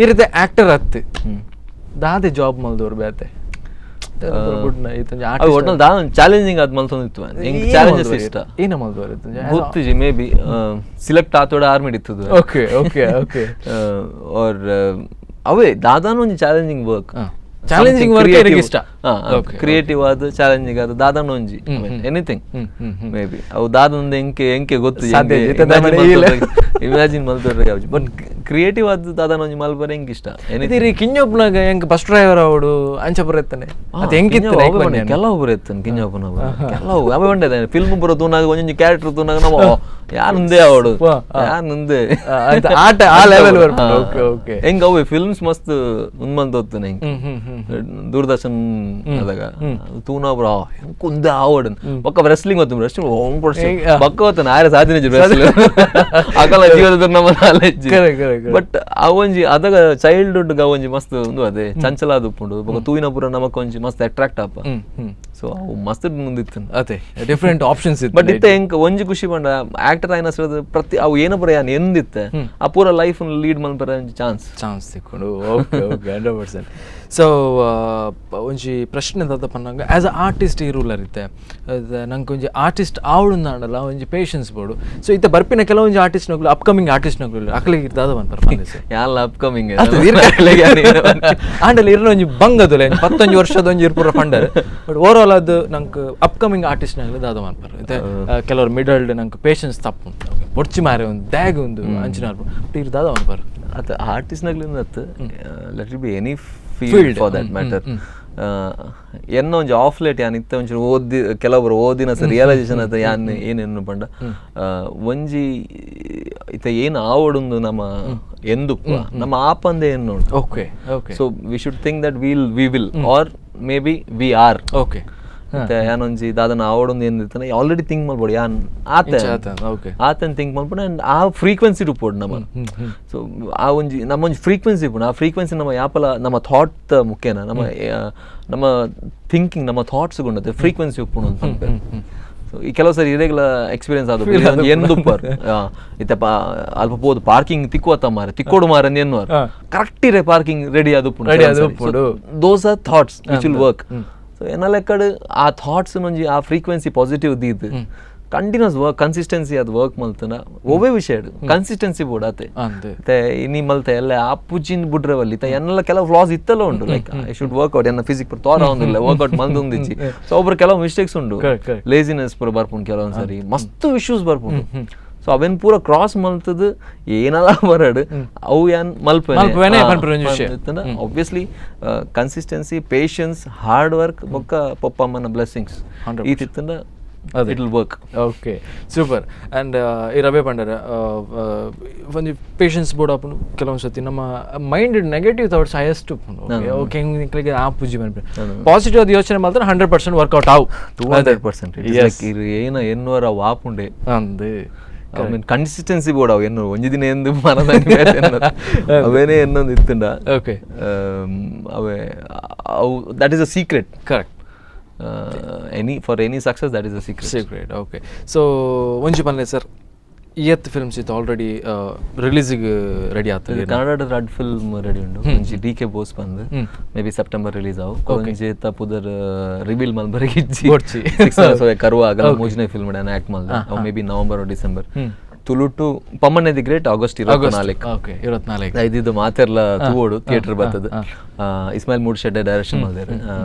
Speaker 1: ಈ ರೀತಿ ಆಕ್ಟರ್ ಹತ್ತು ದಾದೆ ಜಾಬ್ ಮಲ್ದವ್ರು ಬೇತೆ
Speaker 2: ಚಾಲೆಂಜಿಂಗ್ ಆದ್ ಮಲ್ತೊಂದಿತ್ತು ಹೆಂಗ್ ಚಾಲೆಂಜಸ್ ಇಷ್ಟ
Speaker 1: ಏನ ಮಲ್ದವ್ರು
Speaker 2: ಗೊತ್ತಿಜಿ ಮೇ ಬಿ ಸಿಲೆಕ್ಟ್ ಆತೋಡ ಆರ್ಮಿ ಇತ್ತದು
Speaker 1: ಓಕೆ ಓಕೆ ಓಕೆ
Speaker 2: ಆರ್ ಅವೇ ದಾದಾನು ಒಂದು ಚಾಲೆಂಜಿಂಗ್ ವರ್ಕ್
Speaker 1: ಚಾಲೆಂಜಿಂಗ್ ವರ್ಕ್ ಇಷ್ಟ
Speaker 2: ಕ್ರಿಯೇಟಿವ್ ಆದ ಚಾಲೆಂಜಿಂಗ್ ಆದ ದಾದಾನು ಒಂಜಿ ಎನಿಥಿಂಗ್ ಮೇ ಬಿ ಅವು ದಾದಂದ ಎಂಕೆ ಗೊತ್ತು ಇಮ್ಯಾಜಿನ್ ಮಲ್ತೋರ್ರೆ ಯಾವ್ದು ಬಟ್ ಕ್ರಿಯೇಟಿವ್ ಆದ ದಾದಾನು ಒಂಜಿ ಮಲ್ಪರ ಹೆಂಗ್ ಇಷ್ಟ
Speaker 1: ಎನಿಥಿಂಗ್ ಕಿಂಜಪ್ಪನಾಗ ಹೆಂಗ್ ಬಸ್ ಡ್ರೈವರ್ ಅವಡು ಅಂಚ ಬರೆತ್ತಾನೆ ಅದು ಹೆಂಗಿತ್ತು
Speaker 2: ಕೆಲವು ಬರೆತ್ತಾನೆ ಕಿಂಜಪ್ಪನ ಕೆಲವು ಅವೇ ಬಂದಿದೆ ಫಿಲ್ಮ್ ಬರೋ ತೂನಾಗ ಒಂದೊಂದು ಕ್ಯಾರೆಕ್ಟರ್ ತೂನಾಗ ನಾವು ಯಾರುಂದೇ ಅವಡು ಯಾರುಂದೇ
Speaker 1: ಆಟ ಆ ಲೆವೆಲ್ ಓಕೆ ಓಕೆ
Speaker 2: ಹೆಂಗ್ ಅವೇ ಫಿಲ್ಮ್ಸ್ ಮಸ್ತ್ ಉನ್ಮಂತ ಹೋಗ್ತಾನೆ ಹೆಂಗ್ ದೂರದರ್ಶನ್ ಅದಾಗ ತೂನಾ ಬ್ರ ಹೆಂಗ್ ಕುಂದೆ ಆವಡ್ ಪಕ್ಕ ರೆಸ್ಲಿಂಗ್ ಹೋಗ್ತಾನೆ ರೆಸ್ಲಿಂಗ್ ಪಕ್ಕ ಹೋಗ್ತಾನೆ ಆಯ್ರ ಸಾಧನೆ ಅಕಲ ಜೀವನದ ನಮ್ಮ ನಾಲೆಜ್ ಬಟ್ ಅವೊಂಜಿ ಅದಾಗ ಚೈಲ್ಡ್ಹುಡ್ ಗ ಒಂಜಿ ಮಸ್ತ್ ಒಂದು ಅದೇ ಚಂಚಲ ಆದುಪ್ಪುಂಡು ಬೊಕ ತೂಯಿನ ಪೂರ ನಮಕ್ ಒಂಜಿ ಮಸ್ತ್ ಅಟ್ರಾಕ್ಟ್ ಆಪ ಸೊ ಅವು ಮಸ್ತ್ ಮುಂದಿತ್ತು
Speaker 1: ಅದೇ ಡಿಫರೆಂಟ್ ಆಪ್ಷನ್ಸ್ ಇತ್ತು
Speaker 2: ಬಟ್ ಇತ್ತ ಹೆಂಗ್ ಒಂಜಿ ಖುಷಿ ಬಂಡ ಆಕ್ಟರ್ ಆಯ್ನ ಹೆಸರು ಪ್ರತಿ ಅವು ಏನ ಬರ ಯಾನ್ ಎಂದಿತ್ತೆ ಆ ಪೂರ ಲೈಫ್ ಲೀಡ್ ಮಲ್ಪರ
Speaker 1: ಚಾನ್ಸ್ ತಿಕ್ಕೊಂಡು ಓಕೆ ಓಕೆ 100%. ಸೊ ಒಂಜಿ ಪ್ರಶ್ನೆ ಅಂತ ಪನ್ನಂಗ ಆ್ಯಸ್ ಅ ಆರ್ಟಿಸ್ಟ್ ಈ ರೂಲರ್ ಇತ್ತೆ ನಂಗೆ ಒಂಜಿ ಆರ್ಟಿಸ್ಟ್ ಆವಡುಂದಾಂಡಲ್ಲ ಒಂಜಿ ಪೇಷನ್ಸ್ ಬೋಡು ಸೊ ಇತ್ತ ಬರ್ಪಿನ ಕೆಲವೊಂಜಿ ಆರ್ಟಿಸ್ಟ್ನಗಳು ಅಪ್ಕಮಿಂಗ್ ಆರ್ಟಿಸ್ಟ್ನಗಳು ಅಕ್ಲಿಗೆ ಇರ್ತಾದ ಬಂತಾರೆ
Speaker 2: ಯಾಲ್ಲ ಅಪ್ಕಮಿಂಗ್
Speaker 1: ಆಂಡಲ್ಲಿ ಇರೋ ಒಂಜಿ ಬಂಗದಲೆ 11 ವರ್ಷದ ಒಂಜಿ ಇರ್ಪುರ ಫಂಡರ್ ಬಟ್ ಓವರ್ ಆಲ್ ಅದು ನಂಗೆ ಅಪ್ಕಮಿಂಗ್ ಆರ್ಟಿಸ್ಟ್ನಾಗಲಿ ದಾದ ಮಾಡ್ತಾರೆ ಮತ್ತೆ ಕೆಲವರು ಮಿಡಲ್ಡ್ ನಂಗೆ ಪೇಷನ್ಸ್ ತಪ್ಪು ಬೊಡ್ಚಿ ಮಾರೆ ಒಂದು ದ್ಯಾಗ್ ಒಂದು ಅಂಚಿನ ಬಟ್ ಇರ್ ದಾದ ಮಾಡ್ತಾರೆ
Speaker 2: ಅದು ಆರ್ಟಿಸ್ಟ್ನಾಗ್ಲಿ let it be any field for that matter ಎನ್ನೋ ಒಂಜಿ ಆಫ್ ಲೇಟ್ ಯಾನ್ ಇತ್ತ ಒಂಚೂರು ಓದಿ ಕೆಲವೊಬ್ರು ಓದಿನ ರಿಯಲೈಸೇಷನ್ ಅದ ಯಾನ್ ಏನೇನು ಪಂಡ ಒಂಜಿ ಇತ್ತ ಏನು ಆವಡುಂದು ನಮ್ಮ ಎಂದು ನಮ್ಮ ಆಪಂದೆ ಏನು
Speaker 1: okay okay
Speaker 2: so we should think that we will are maybe we are
Speaker 1: okay
Speaker 2: ಮತ್ತೆ ಯಾನೊಂಜಿ ದಾದನ ಆವಡೊಂದು ಏನಿರ್ತಾನೆ ಆಲ್ರೆಡಿ ಥಿಂಕ್ ಮಾಡ್ಬೋದು ಯಾನ್ ಆತನ್ ಥಿಂಕ್ ಮಾಡ್ಬೋದು ಆ್ಯಂಡ್ ಆ ಫ್ರೀಕ್ವೆನ್ಸಿ ರೂಪೋಡು ನಮ್ಮ ಸೊ ಆ ಒಂಜಿ ನಮ್ಮೊಂಜಿ ಫ್ರೀಕ್ವೆನ್ಸಿ ಇಪ್ಪು ಆ ಫ್ರೀಕ್ವೆನ್ಸಿ ನಮ್ಮ ಯಾಪಲ ನಮ್ಮ ಥಾಟ್ ಮುಖ್ಯನ ನಮ್ಮ ಥಿಂಕಿಂಗ್ ನಮ್ಮ ಥಾಟ್ಸ್ ಗುಂಡತೆ ಫ್ರೀಕ್ವೆನ್ಸಿ ಉಪ್ಪುಣು ಅಂತ ಸೊ ಈ ಕೆಲವು ಸರಿ ಇರೆಗ್ಯುಲರ್ ಎಕ್ಸ್ಪೀರಿಯನ್ಸ್ ಆದ ಎಂದುಪ್ಪರ್ ಇತ್ತಪ್ಪ ಅಲ್ಪ ಪೋದು ಪಾರ್ಕಿಂಗ್ ತಿಕ್ಕುವತ್ತ ಮಾರೆ ತಿಕ್ಕೋಡು ಮಾರೆ ಎನ್ನುವರು ಕರೆಕ್ಟ್ ಇರೇ ಪಾರ್ಕಿಂಗ್ ರೆಡಿ ಆದುಪ್ಪು those are thoughts which will work so ಏನ ಲೆಕ್ಕಡು ಆ ಥಾಟ್ಸ್ ಒಂಜಿ ಆ ಫ್ರೀಕ್ವೆನ್ಸಿ ಪಾಸಿಟಿವ್ ದೀದ್ ಕಂಟಿನ್ಯೂಸ್ ವರ್ಕ್ ಕನ್ಸಿಸ್ಟೆನ್ಸಿ ಅದು ವರ್ಕ್ ಮಲ್ತನ ಒವ್ವೇ ವಿಷಯ ಕನ್ಸಿಸ್ಟೆನ್ಸಿ ಬೋಡಾತೆ ಮತ್ತೆ ಇನಿ ಮಲ್ತೆ ಎಲ್ಲ ಆ ಪುಜಿನ್ ಬುಡ್ರವಲ್ಲಿ ಎನ್ನೆಲ್ಲ ಕೆಲವು ಫ್ಲಾಸ್ ಇತ್ತಲ್ಲ ಉಂಟು like I should work out ಎನ್ನ ಫಿಸಿಕ್ ತೋರ ಒಂದಿಲ್ಲ ವರ್ಕ್ಔಟ್ ಮಂದಿಚ್ಚಿ ಸೊ ಒಬ್ರು ಕೆಲವು ಮಿಸ್ಟೇಕ್ಸ್ ಉಂಟು ಲೇಸಿನೆಸ್ ಪೂರ ಬರ್ಪುಂಡು ಕೆಲವೊಂದು ಸರಿ ಮಸ್ತ್ ಇಶ್ಯೂಸ್ ಬರ್ಪುಂಡು ಸೊ ಅವೇನ್ ಪೂರ ಕ್ರಾಸ್ ಮಲ್ತದ ಏನಲ್ಲ ಬರಡು ಅವು ಏನ್ ಮಲ್ಪನೆ obviously consistency patience hard work ಬೊಕ್ಕ ಪಪ್ಪ ಅಮ್ಮನ ಬ್ಲೆಸ್ಸಿಂಗ್ಸ್ ಈ ತಿತ್ತಂದ it will work
Speaker 1: okay super and ಇರವೇ ಪಂಡರ ಒಂದು ಪೇಷನ್ಸ್ ಬೋರ್ಡ್ ಆಪುಂಡು ಕೆಲವೊಂದು ಸತಿ ನಮ್ಮ mind negative thoughts highest okay ಹೆಂಗೆ ಆ ಪೂಜೆ ಬಂದ್ಬಿಟ್ಟು ಪಾಸಿಟಿವ್ ಅದು ಯೋಚನೆ ಮಾಡಿದ್ರೆ 100% ವರ್ಕೌಟ್ ಆವು
Speaker 2: 200% ಏನ ಎನ್ನುವರ ವಾಪುಂಡೆ ಅಂದೆ ಕನ್ಸಿಸ್ಟೆನ್ಸಿ ಬೋರ್ಡ್ ಅವು ಎನ್ನು ಒಂಜಿ ದಿನ ಎಂದು ಮನದಲ್ಲಿ ಅವೇನೇ ಎನ್ನೊಂದು ಇತ್ತುಂಡ
Speaker 1: ಓಕೆ
Speaker 2: ಅವೇ ಅವು that is a secret
Speaker 1: correct
Speaker 2: for any success that is a secret
Speaker 1: okay so ಒಂಜಿ ಪನ್ಲೆ ಸರ್ ಇಯತ್ ಫಿಲ್ಮ್ಸ್ ಇತ್ತು ಆಲ್ರೆಡಿ ರಿಲೀಸಿಗೆ ರೆಡಿ ಆಗ್ತದೆ.
Speaker 2: ಕನ್ನಡದ ರೆಡ್ ಫಿಲ್ಮ್ ರೆಡಿ ಉಂಡು ಒಂಜಿ DK ಬೋಸ್ ಬಂದು ಮೇ ಬಿ ಸೆಪ್ಟೆಂಬರ್ ರಿಲೀಸ್ ಆವು ಒಂಜಿ ತಪ್ಪುದರ್ ರಿವೀಲ್ ಮಲ್ಬರಿಗೆ ಇಜ್ಜಿ ಕರುವ ಆಗಲ್ಲ ಮೂಜನೇ ಫಿಲ್ಮ್ ಆಕ್ಟ್ ಮಲ್ದ ಅವು may be November December Tulu to Pammanne the great August 24 ಐದಿದ್ದು ಮಾತೆರ್ಲ ತೂವೋಡು ಥಿಯೇಟರ್ ಬರ್ತದೆ. ಇಸ್ಮಾಯಿಲ್ ಮೂಡ್ಶೆಡ್ಡೆ ಡೈರೆಕ್ಷನ್ ಮಾಡಿದ್ದಾರೆ.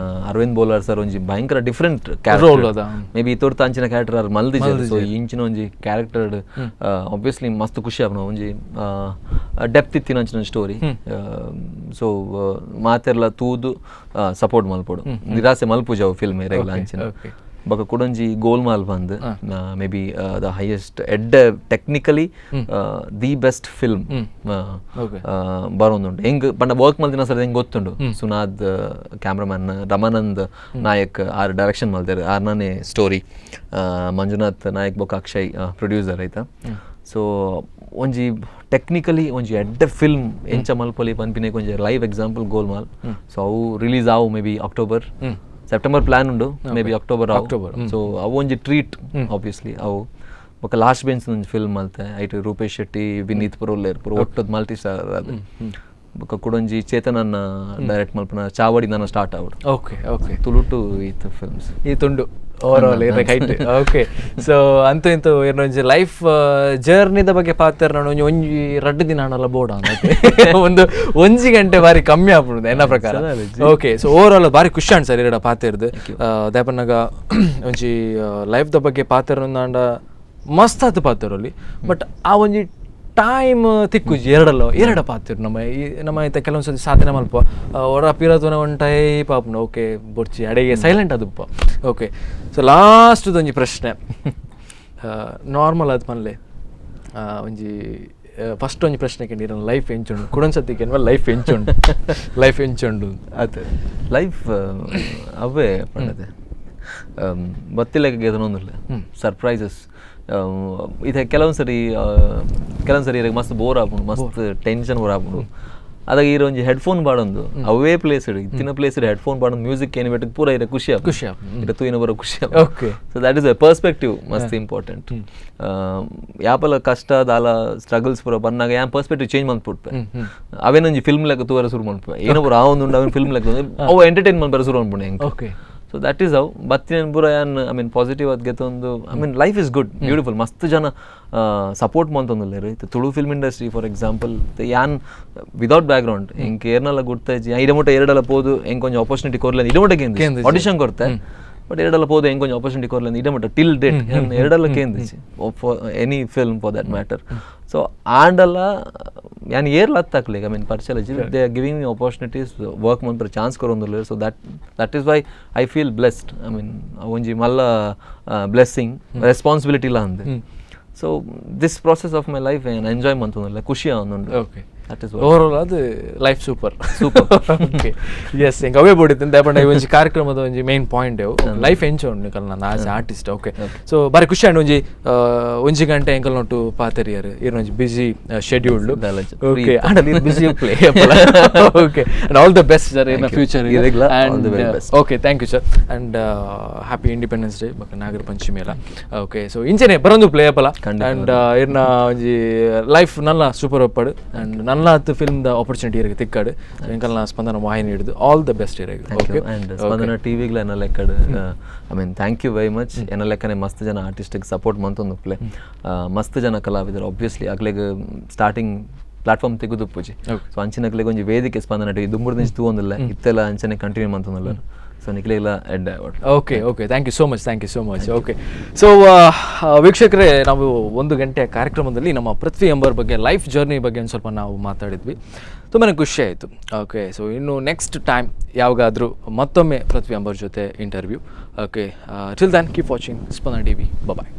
Speaker 2: ಅರವಿಂದ್ ಬೋಲಾರ್ ಸರ್ ಒಂಜಿ ಭಯಂಕರ ಡಿಫ್ರೆಂಟ್ ಕ್ಯಾರೆಕ್ಟರ್ ಮೇ ಬಿ ತೋರ್ತ ಅಂಚಿನ ಕ್ಯಾರೆಕ್ಟರ್ ಅವ್ರು ಮಲ್ದಿದ್ದಾರೆ. ಸೊ ಇಂಚಿನ ಒಂಜಿ ಕ್ಯಾರೆಕ್ಟರ್ ಆಬ್ವಿಯಸ್ಲಿ ಮಸ್ತ್ ಖುಷಿ ಆಗ್ನ ಒಂಜಿ ಡೆಪ್ತ್ ಇತ್ತಿನ ಅಂಚಿನ ಸ್ಟೋರಿ. ಸೊ ಮಾತೆರ್ಲ ತೂದು ಸಪೋರ್ಟ್ ಮಲ್ಪೋಡು ನಿರಾಸೆ ಮಲ್ಪುಜಾವು ಫಿಲ್ಮ್ ಇರಲ್ಲ ಅಂಚಿನ ಬೊಕ ಕುಡೊಂಜಿ ಗೋಲ್ಮಾಲ್ ಬಂದು ಮೇ ಬಿ ದ ಹೈಯೆಸ್ಟ್ ಎಡ್ಡೆ ಟೆಕ್ನಿಕಲಿ ದಿ ಬೆಸ್ಟ್ ಫಿಲ್ಮ್ ಬರೋದುಂಡು. ಹೆಂಗ್ ಪಂಡ ವರ್ಕ್ ಮಲ್ದಿನ ಸರ್ ಹೆಂಗೆ ಗೊತ್ತುಂಡು ಸುನಾದ್ ಕ್ಯಾಮ್ರಾಮನ್, ರಮಾನಂದ್ ನಾಯಕ್ ಆರ್ ಡೈರೆಕ್ಷನ್ ಮಲ್ದಾರೆ, ಆರ್ನೇ ಸ್ಟೋರಿ, ಮಂಜುನಾಥ್ ನಾಯಕ್ ಬೊಕ ಅಕ್ಷಯ್ ಪ್ರೊಡ್ಯೂಸರ್ ಆಯ್ತಾ. ಸೊ ಒಂಜಿ ಟೆಕ್ನಿಕಲಿ ಒಂಜಿ ಎಡ್ಡೆ ಫಿಲ್ಮ್ ಎಂಚ ಮಲ್ಪೊಲಿ ಪನ್ಪಿನೇ ಒಂಜಿ ಲೈವ್ ಎಕ್ಸಾಂಪಲ್ ಗೋಲ್ಮಾಲ್. ಸೊ ಅವು ರಿಲೀಸ್ ಆವು may be October September plan ಉಂಡು ಮೇ ಬಿ ಅಕ್ಟೋಬರ್. ಸೊ ಅವು ಒಂಜಿ ಟ್ರೀಟ್ ಆಬ್ವಿಯಸ್ಲಿ. ಅವು ಬೊಕ ಲಾಸ್ಟ್ ಬೆಂಚ್ ಒಂಜಿ ಫಿಲ್ಮ್ ಮಲ್ತೆ ಐಟ್ ರೂಪೇಶ್ ಶೆಟ್ಟಿ, ವಿನೀತ್ ಪುರೋಲೇರ್ ಪುರ ಒಟ್ಟದ ಮಲ್ಟಿ ಸ್ಟಾರ್ ಅದು. ಬೊಕ ಕುಡೊಂಜಿ ಚೇತನನ್ನ ಡೈರೆಕ್ಟ್ ಮಲ್ಪನ ಚಾವಡಿ ನನ್ನ ಸ್ಟಾರ್ಟ್ ಆವಡು.
Speaker 1: ಓಕೆ
Speaker 2: ತುಳು ಟು ಈತ್ ಫಿಲ್ಮ್ಸ್
Speaker 1: ಈ ತುಂಡು ಓವರ್ ಆಲ್ ಏನ ಕೈಟ್. ಓಕೆ ಸೊ ಅಂತೂ ಇಂತೂ ಏನೊಂಜಿ ಲೈಫ್ ಜರ್ನಿದ ಬಗ್ಗೆ ಪಾತ್ರ ನಾನು ಒಂಜಿ ರಡ್ಡು ದಿನ ಹಣಲ್ಲ ಬೋಡ ಒಂದು ಒಂಜಿ ಗಂಟೆ ಬಾರಿ ಕಮ್ಮಿ ಆಗ್ಬಿಡುದು ಎನ್ನ ಪ್ರಕಾರ. ಓಕೆ ಸೊ ಓವರ್ ಆಲ್ ಬಾರಿ ಖುಷಿ ಅನ್ ಸರ್ ಎರಡ ಪಾತಿರ್ದು ದಾಪನ್ನಾಗ ಒಂಜಿ ಲೈಫ್ದ ಬಗ್ಗೆ ಪಾತ್ರ ಅಂಡ ಮಸ್ತ್ ಆತು ಪಾತಿರಲ್ಲಿ. ಬಟ್ ಆ ಒಂಜಿ ಟೈಮ್ ತಿಕ್ಕುಜಿ ಎರಡ ಪಾತಿರು ನಮ್ಮ ಐತ ಕೆಲವೊಂದ್ಸತಿ ಸಾಧನೆ ಮಲ್ಪ ಹೊರ ಪಿರತುನ ಒನ್ ಟೈಪ್ ಆಪ್ನ ಓಕೆ ಬೊಡ್ಚಿ ಅಡೆಗೆ ಸೈಲೆಂಟ್ ಅದಪ್ಪ. ಓಕೆ ಸೊ ಲಾಸ್ಟ್ದೊಂಜಿ ಪ್ರಶ್ನೆ ನಾರ್ಮಲ್ ಆದ ಮಲ್ಲೆ ಒಂಜಿ ಫಸ್ಟ್ ಒಂಜಿ ಪ್ರಶ್ನೆ ಕೇಳಿ ಲೈಫ್ ಎಂಚುಂಡು ಕುಡೊಂದ್ಸತಿ ಕೇಳುವ ಲೈಫ್ ಎಂಚುಂಡು
Speaker 2: ಅದೇ ಲೈಫ್ ಅವೇ ಪಂಡದೆ ಬತ್ತಿಲೆಕ್ಕ ಗೆದನೊಂದಿಲ್ಲ ಸರ್ಪ್ರೈಸಸ್. ಇದು ಕೆಲವೊಂದ್ಸರಿ ಮಸ್ತ್ ಬೋರ್ ಆಗ್ಬಿಡು, ಮಸ್ತ್ ಟೆನ್ಷನ್ ಬೋರ್ ಆಗ್ಬಿಡು. ಅದಾಗ ಇರೋ ಒಂಜಿ ಹೆಡ್ಫೋನ್ ಬಾಡೊಂದು ಅವೇ ಪ್ಲೇಸ್ ಇತ್ತಿನ ಪ್ಲೇಸ್ ಹೆಡ್ಫೋನ್ ಬಾಡೊಂದು ಮ್ಯೂಸಿಕ್ ಏನು ಬಿಟ್ಟು ಪೂರ ಇರೋ ಖುಷಿ ಇರ ತೂಯಿನ ಬರೋ ಖುಷಿ. So that is A perspective ಮಸ್ತ್ ಇಂಪಾರ್ಟೆಂಟ್. ಯಾಪಲ ಕಷ್ಟ ದಾಲ ಸ್ಟ್ರಗಲ್ಸ್ ಪೂರ ಬಂದಾಗ ಯಾನ್ ಪರ್ಸ್ಪೆಕ್ಟಿವ್ ಚೇಂಜ್ ಮಾಡ್ಬಿಡ್ಪೆ ಅವೇನೊಂಜಿ ಫಿಲ್ಮ್ ಲೆಕ್ಕ ತೂವರ ಶುರು ಮಾಡ್ಪೆ ಏನೋ ಬರೋ ಆ ಒಂದು ಅವನ್ ಫಿಲ್ಮ್ ಲೆಕ್ಕ ಅವು ಎಂಟರ್ಟೈನ್ಮೆಂಟ್ ಬರೋ ಶುರು ಮಾಡ್ಬಿಡೆ ಹೆಂಗೆ. ಸೊ ದಟ್ ಈಸ್ ಹೌ ಬತ್ತಿನ ಪೂರ ಯಾನ್ ಐ ಮೀನ್ ಪಾಸಿಟಿವ್ ಅದ್ ಗೆತ್ತೊಂದು I mean life is good beautiful. ಮಸ್ತ್ ಜನ ಸಪೋರ್ಟ್ ಮಂತೊಂದಿಲ್ಲ ರೀ Tulu film industry for example ಯಾನ್ ವಿದೌಟ್ ಬ್ಯಾಕ್ಗ್ರೌಂಡ್ ಹೆಂಗೆ ಏರ್ನೆಲ್ಲ ಗುರ್ತಾಯಿಜಿ ಇಡಮುಟ್ಟ ಎರಡೆಲ್ಲ ಪೋದು ಹೆಂಗೆ ಕೊಂಚ ಆಪರ್ಚುನಿಟಿ ಕೊರ್ಲ ಇಡಮುಟ್ಟಕ್ಕೆ ಆಡಿಷನ್ ಕೊಡ್ತೆ ಬಟ್ ಎರಡೆಲ್ಲ ಪೋದು ಹೆಂಗೆ ಕೊಂಚ ಆಪರ್ಚುನಿಟಿ ಕೊರ್ಲ ಇಡಮುಟ್ಟ ಟಿಲ್ ಡೇಟ್ ಎರಡೆಲ್ಲ ಕೇಂದ್ರಿಸಿ any film for that matter. So ಆಂಡಲ್ಲ ಯಾನ್ ಏರ್ಲ ಹತ್ತಾಕ್ಲಿಕ್ಕೆ ಐ ಮೀನ್ ಪರ್ಚಲಜಿ they are giving me opportunities work ಮಂತ್ರ chance ಕೊರೊಂದಿಲ್ಲ. So that is why I feel blessed. I mean ಒಂಜಿ ಮಲ್ಲ ಬ್ಲೆಸ್ಸಿಂಗ್ ರೆಸ್ಪಾನ್ಸಿಬಿಲಿಟಿ ಇಲ್ಲ ಅಂದೆ. So this process of my life ಏನು ಎಂಜಾಯ್ ಮಂತೊಂದಿಲ್ಲ ಖುಷಿ ಆವೊಂದುಂಡು.
Speaker 1: ಓಕೆ ಓವರ್ ಆಲ್ ಅದು ಲೈಫ್ ಸೂಪರ್. ಓಕೆ ಎಸ್ ಹೆಂಗೆ ಅವೇ ಬೋಡಿತ್ತು ದಾಪಂಡ ಒಂಜಿ ಕಾರ್ಯಕ್ರಮದ ಒಂಜಿ ಮೇನ್ ಪಾಯಿಂಟ್ ಲೈಫ್ ಎಂಚೋಂಡು ಕಲ್ ನಾನು ಆಸ್ ಆರ್ಟಿಸ್ಟ್. ಓಕೆ ಸೊ ಬಾರಿ ಖುಷಿ ಆಂಡ್ ಒಂಜಿ ಗಂಟೆ ಎಂಕಲ್ ನೋಟು ಪಾತೆರಿಯರು ಇರೊಂಜಿ busy scheduled. Okay and busy play. Okay and all the best sir in future. Okay thank you sir and happy independence day ಬೊಕ ನಾಗರ ಪಂಚಮಿ ಎಲ್ಲ. ಓಕೆ ಸೊ ಇಂಚೆನೆ ಬರೊಂದು ಪ್ಲೇ ಅಪ್ಪಲ ಅಂಡ್ ಇರ್ನ ಒಂಜಿ ಲೈಫ್ ನಲ್ಲ ಸೂಪರ್ ಒಪ್ಪಡು ಅಂಡ್ ನಲ್ಲ ಫಿಲ್ಮ್ ದ ಆಪರ್ಚುನಿಟಿ ಇರಗೆ ತಿಕ್ಕಾಡು ಎಂಕಲ್ನ ಸ್ಪಂದನ ವಾಹಿನಿ ಹಿಡಿದು ಆಲ್ ದ ಬೆಸ್ಟ್ ಇರಗೆ. ಓಕೆ
Speaker 2: ಅಂಡ್ ಸ್ಪಂದನ ಟಿವಿಗ್ಲ ಎನ್ನ ಲೆಕ್ಕಡು I mean thank you very much. ಎನ್ನ ಲೆಕ್ಕನೆ ಮಸ್ತ್ ಜನ ಆರ್ಟಿಸ್ಟಿಗೆ ಸಪೋರ್ಟ್ ಮಂತೊಂದು ಪ್ಲೇ ಮಸ್ತ್ ಜನ ಕಲಾವಿದರು ಆಬ್ವಿಯಸ್ಲಿ ಆಗ್ಲಿಗೆ ಸ್ಟಾರ್ಟಿಂಗ್ ಪ್ಲಾಟ್ಫಾರ್ಮ್ ತೆಗೆದು ಪೂಜೆ. ಸೊ ಅಂಚಿನಕ್ಲಿಗೆ ಒಂಜಿ ವೇದಿಕೆ ಸ್ಪಂದನ ಟಿವಿ ದುಂಬುಡು ನಿಂಚು ತೂವೊಂದಿಲ್ಲ ಇತ್ತೆಲ್ಲ ಅಂಚನೆ ಕಂಟಿನ್ಯೂ ಮಂತೊಂದಿಲ್ಲ. ಸೊ ನಿಕ್ಲಿಲ್ಲ ಎಡ್
Speaker 1: okay thank you so much. Okay so ವೀಕ್ಷಕರೇ ನಾವು 1 ಗಂಟೆಯ ಕಾರ್ಯಕ್ರಮದಲ್ಲಿ ನಮ್ಮ ಪೃಥ್ವಿ ಎಂಬರ್ ಬಗ್ಗೆ ಲೈಫ್ ಜರ್ನಿ ಬಗ್ಗೆ ಒಂದು ಸ್ವಲ್ಪ ನಾವು ಮಾತಾಡಿದ್ವಿ. ತುಂಬಾ ಖುಷಿ ಆಯಿತು. ಓಕೆ ಸೊ ಇನ್ನು ನೆಕ್ಸ್ಟ್ ಟೈಮ್ ಯಾವಾಗಾದರೂ ಮತ್ತೊಮ್ಮೆ ಪೃಥ್ವಿ ಎಂಬರ್ ಜೊತೆ interview. Okay till then keep watching Spandana TV. Bye.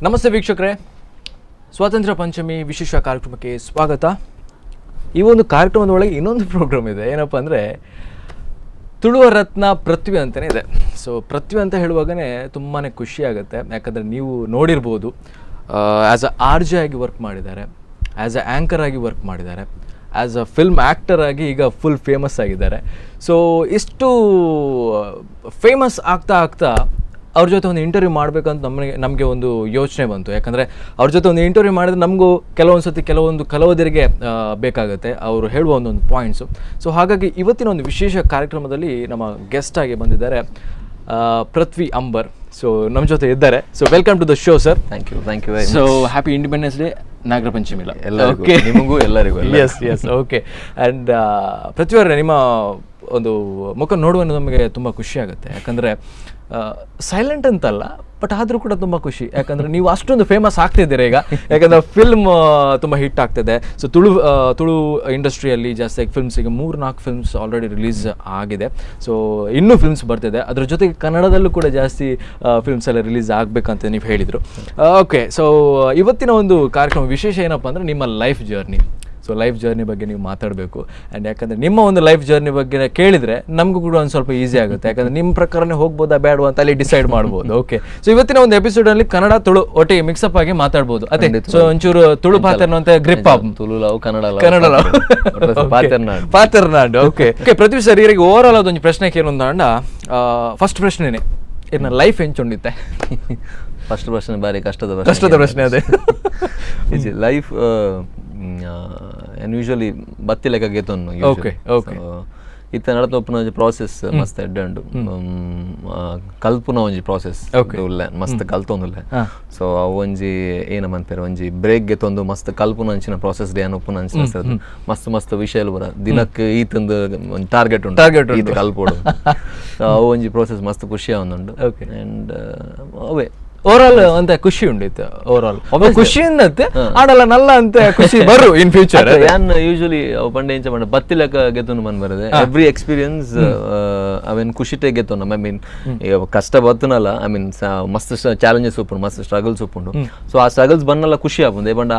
Speaker 1: ನಮಸ್ತೆ ವೀಕ್ಷಕರೇ, ಸ್ವಾತಂತ್ರ್ಯ ಪಂಚಮಿ ವಿಶೇಷ ಕಾರ್ಯಕ್ರಮಕ್ಕೆ ಸ್ವಾಗತ. ಈ ಒಂದು ಕಾರ್ಯಕ್ರಮದ ಒಳಗೆ ಇನ್ನೊಂದು ಪ್ರೋಗ್ರಾಮ್ ಇದೆ. ಏನಪ್ಪ ಅಂದರೆ ತುಳುವ ರತ್ನ ಪೃಥ್ವಿ ಅಂತಲೇ ಇದೆ. ಸೊ ಪೃಥ್ವಿ ಅಂತ ಹೇಳುವಾಗಲೇ ತುಂಬಾ ಖುಷಿ ಆಗುತ್ತೆ. ಯಾಕಂದರೆ ನೀವು ನೋಡಿರ್ಬೋದು, ಆ್ಯಸ್ ಅ ಆರ್ ಜೆ ಆಗಿ ವರ್ಕ್ ಮಾಡಿದ್ದಾರೆ, ಆ್ಯಸ್ ಅ ಆ್ಯಂಕರ್ ಆಗಿ ವರ್ಕ್ ಮಾಡಿದ್ದಾರೆ, ಆ್ಯಸ್ ಅ ಫಿಲ್ಮ್ ಆ್ಯಕ್ಟರ್ ಆಗಿ ಈಗ ಫುಲ್ ಫೇಮಸ್ ಆಗಿದ್ದಾರೆ. ಸೊ ಇಷ್ಟು ಫೇಮಸ್ ಆಗ್ತಾ ಅವ್ರ ಜೊತೆ ಒಂದು ಇಂಟರ್ವ್ಯೂ ಮಾಡಬೇಕಂತ ನಮಗೆ ಒಂದು ಯೋಚನೆ ಬಂತು. ಯಾಕಂದರೆ ಅವ್ರ ಜೊತೆ ಒಂದು ಇಂಟರ್ವ್ಯೂ ಮಾಡಿದ್ರೆ ನಮಗೂ ಕೆಲವೊಂದು ಸತಿ ಕೆಲವೊಂದು ಕಲಾವಿದರಿಗೆ ಬೇಕಾಗುತ್ತೆ ಅವರು ಹೇಳುವ ಒಂದೊಂದು ಪಾಯಿಂಟ್ಸು. ಸೊ ಹಾಗಾಗಿ ಇವತ್ತಿನ ಒಂದು ವಿಶೇಷ ಕಾರ್ಯಕ್ರಮದಲ್ಲಿ ನಮ್ಮ ಗೆಸ್ಟ್ ಆಗಿ ಬಂದಿದ್ದಾರೆ ಪೃಥ್ವಿ ಅಂಬರ್. ಸೊ ನಮ್ಮ ಜೊತೆ ಇದ್ದಾರೆ. So welcome to the show sir.
Speaker 2: Thank you.
Speaker 1: So happy independence day, Nagara Panchami
Speaker 2: ಎಲ್ಲರಿಗೂ, ನಿಮಗೂ ಎಲ್ಲರಿಗೂ.
Speaker 1: Yes okay. ಆ್ಯಂಡ್ ಪೃಥ್ವಿ ಅವರೇ, ನಿಮ್ಮ ಒಂದು ಮುಖ ನೋಡುವ ನಮಗೆ ತುಂಬ ಖುಷಿ ಆಗುತ್ತೆ. ಯಾಕಂದರೆ ಸೈಲೆಂಟ್ ಅಂತಲ್ಲ, ಬಟ್ ಆದರೂ ಕೂಡ ತುಂಬ ಖುಷಿ. ಯಾಕಂದರೆ ನೀವು ಅಷ್ಟೊಂದು ಫೇಮಸ್ ಆಗ್ತಿದ್ದೀರಾ ಈಗ. ಯಾಕಂದರೆ ಫಿಲ್ಮ್ ತುಂಬ ಹಿಟ್ ಆಗ್ತಿದೆ. ಸೊ ತುಳು ಇಂಡಸ್ಟ್ರಿಯಲ್ಲಿ ಜಾಸ್ತಿಯಾಗಿ ಫಿಲ್ಮ್ಸಿಗೆ 3-4 ಫಿಲ್ಮ್ಸ್ ಆಲ್ರೆಡಿ ರಿಲೀಸ್ ಆಗಿದೆ. ಸೊ ಇನ್ನೂ ಫಿಲ್ಮ್ಸ್ ಬರ್ತಿದೆ. ಅದ್ರ ಜೊತೆಗೆ ಕನ್ನಡದಲ್ಲೂ ಕೂಡ ಜಾಸ್ತಿ ಫಿಲ್ಮ್ಸ್ ಎಲ್ಲ ರಿಲೀಸ್ ಆಗಬೇಕಂತ ನೀವು ಹೇಳಿದರು. ಓಕೆ, ಸೊ ಇವತ್ತಿನ ಒಂದು ಕಾರ್ಯಕ್ರಮ ವಿಶೇಷ ಏನಪ್ಪ ಅಂದರೆ ನಿಮ್ಮ life journey. So life journey ಬಗ್ಗೆ ನೀವು ಮಾತಾಡಬೇಕು. ಆ್ಯಂಡ್ ಯಾಕಂದರೆ ನಿಮ್ಮ ಒಂದು ಲೈಫ್ ಜರ್ನಿ ಬಗ್ಗೆ ಕೇಳಿದರೆ ನಮಗೂ ಕೂಡ ಒಂದು ಸ್ವಲ್ಪ ಈಸಿ ಆಗುತ್ತೆ. ಯಾಕಂದರೆ ನಿಮ್ಮ ಪ್ರಕಾರನೇ ಹೋಗ್ಬೋದಾ ಬೇಡವಾ ಅಂತ ಅಲ್ಲಿ ಡಿಸೈಡ್ ಮಾಡ್ಬೋದು. ಓಕೆ, ಸೊ ಇವತ್ತಿನ ಒಂದು ಎಪಿಸೋಡಲ್ಲಿ ಕನ್ನಡ ತುಳು ಒಟ್ಟಿಗೆ ಮಿಕ್ಸಪ್ ಆಗಿ ಮಾತಾಡ್ಬೋದು. ಅದೇ ಸೊ ಒಂಚೂರು ತುಳು ಪಾತ್ರನ ಅಂತ ಗ್ರಿಪ್ ಆಪ್
Speaker 2: ತುಳು ಕನ್ನಡ
Speaker 1: ಪಾತ್ರನಾಡು. ಓಕೆ, ಪೃಥ್ವಿ ಸರ್, ಈಗ ಓವರ್ ಆಲ್ ಅದೊಂದು ಪ್ರಶ್ನೆ ಕೇಳೊಂದು ಅಂಡ ಫಸ್ಟ್ ಪ್ರಶ್ನೆನೇ ಇನ್ನು ಲೈಫ್ ಹೆಂಚೊಂಡಿತ್ತೆ.
Speaker 2: ಫಸ್ಟ್ ಪ್ರಶ್ನೆ ಬಾರಿ ಕಷ್ಟದ
Speaker 1: ಪ್ರಶ್ನೆ ಅದೇ.
Speaker 2: ಲೈಫ್ ಯೂಶಲಿ ಬತ್ತಿ ಲೆಕ್ಕ ಗೆತೊನ್ನು. ಇತ್ತ ನಡತ ಒಪ್ಪುನ ಒಂಜಿ ಪ್ರಾಸೆಸ್ ಮಸ್ತ್ ಎಡ್ಡೆ ಕಲ್ಪುನ ಒಂಜಿ ಪ್ರಾಸೆಸ್ ಉಲ್ಲೆ ಮಸ್ತ್ ಕಲ್ತೊಂದುಲ್ಲೆ. ಸೊ ಅವು ಒಂಜಿ ಏನ ಮನ್ಪೇರು ಒಂಜಿ ಬ್ರೇಕ್ ಗೆತ್ತೊಂದು ಮಸ್ತ್ ಕಲ್ಪುನ ಅಂಚಿನ ಪ್ರಾಸೆಸ್ ಏನ್ ಒಪ್ಪುನ ಅಂಚಿನ ಮಸ್ತ್ ವಿಷಯಲು ಬರ ದಿನಕ್ಕೆ ಈತಂದು ಒಂದು ಟಾರ್ಗೆಟ್ ಉಂಟು ಈತ ಕಲ್ಪೋಡು. ಅವು ಒಂಜಿ ಪ್ರಾಸೆಸ್ ಮಸ್ತ್ ಖುಷಿ ಆವೊಂದುಂಡು. ಆ್ಯಂಡ್ ಅವೇ
Speaker 1: ಓವರಾಲ್ ಅಂತ ಖುಷಿ ಉಂಡಿತ್ತು. ಓವರಾಲ್ ಖುಷಿಯಿಂದ ಆಡಲ್ಲ ನಲ್ಲ ಅಂತ ಖುಷಿ ಬರು ಇನ್ ಫ್ಯೂಚರ್.
Speaker 2: ಯಾನ್ ಯೂಶಲಿ ಪಂಡೆ ಇಂಚ ಪಂಡ ಬತ್ತಿ ಲೆಕ್ಕ ಗೆತ್ತೊಂದು ಮನ್ ಬರದೆ ಎವ್ರಿ ಎಕ್ಸ್ಪೀರಿಯನ್ಸ್ ಅವೇನ್ ಖುಷಿಟೇ ಗೆತ್ತೊಂಡು. ಐ ಮೀನ್ ಕಷ್ಟ ಬತ್ತನಲ್ಲ, ಐ ಮೀನ್ ಮಸ್ತ್ ಚಾಲೆಂಜಸ್ ಉಪ್ಪುಂಡು, ಮಸ್ತ್ ಸ್ಟ್ರಗಲ್ಸ್ ಉಪ್ಪುಂಡು. ಸೊ ಆ ಸ್ಟ್ರಗಲ್ಸ್ ಬನ್ನಲ್ಲ ಖುಷಿ ಆಪುಂಡು. ಪಂಡ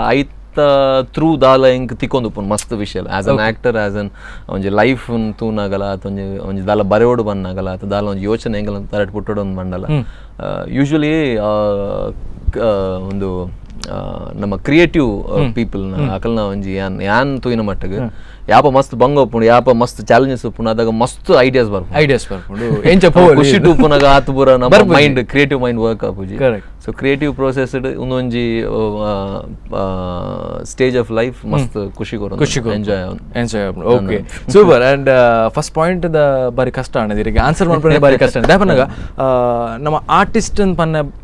Speaker 2: ಥ್ರೂ ದಾಲ ಇಂಕ್ ತಿಕ್ಕೊಂದು ಉಪ್ಪುಂಡು ಮಸ್ತ್ ವಿಷಯ. As an actor, as an ಒಂಜಿ ಲೈಫ್ ತೂನಾಗಲ್ಲ, ಅಥವಾ ಒಂಜಿ ದಾಲ ಬರೆಯೋಡು ಬನ್ನಾಗಲ್ಲ, ಅಥವಾ ದಾಲ ಒಂಜಿ ಯೋಚನೆ ಹೆಂಗಲ್ಲ ತರಟ್ ಪುಟ್ಟೋಡು ಒಂದು ಮಂಡಲ. ಯೂಶಲಿ ಒಂದು ನಮ್ಮ ಕ್ರಿಯೇಟಿವ್ ಪೀಪಲ್ನ ಅಕಲ್ನ ಒಂಜಿ ಯಾನ್ ತೂಯಿನ ಮಟ್ಟಗೆ ಯಾಪ ಮಸ್ತ್ ಬಂಗ ಉಪ್ಪುಂಡು, ಯಾಪ ಮಸ್ತ್ ಚಾಲೆಂಜಸ್ ಉಪ್ಪುಂಡು, ಅದಾಗ ಮಸ್ತ್ ಐಡಿಯಾಸ್ ಬರ್ಪುಂಡು. ಖುಷಿ ಉಪ್ಪುನಾಗ ಆತು ಪೂರ ನಮ್ಮ ಮೈಂಡ್ ಕ್ರಿಯೇಟಿವ್ ಮೈಂಡ್ ವರ್ಕ್ ಆಪುಜಿ. ಸೊ ಕ್ರಿಯೇಟಿವ್ ಪ್ರೋಸೆಸ್ ಒಂದೊಂಜಿ ಸ್ಟೇಜ್ ಆಫ್ ಲೈಫ್ ಮಸ್ತ್ ಖುಷಿ enjoy.
Speaker 1: Okay, super. And first point ಬಾರಿ ಕಷ್ಟ ಅನ್ನೋದಿರಿಗೆ ಆನ್ಸರ್ ಮಾಡ್ಕೊಂಡೆ ಬಾರಿ ಕಷ್ಟ. ದಾಪನಾಗ ನಮ್ಮ ಆರ್ಟಿಸ್ಟ್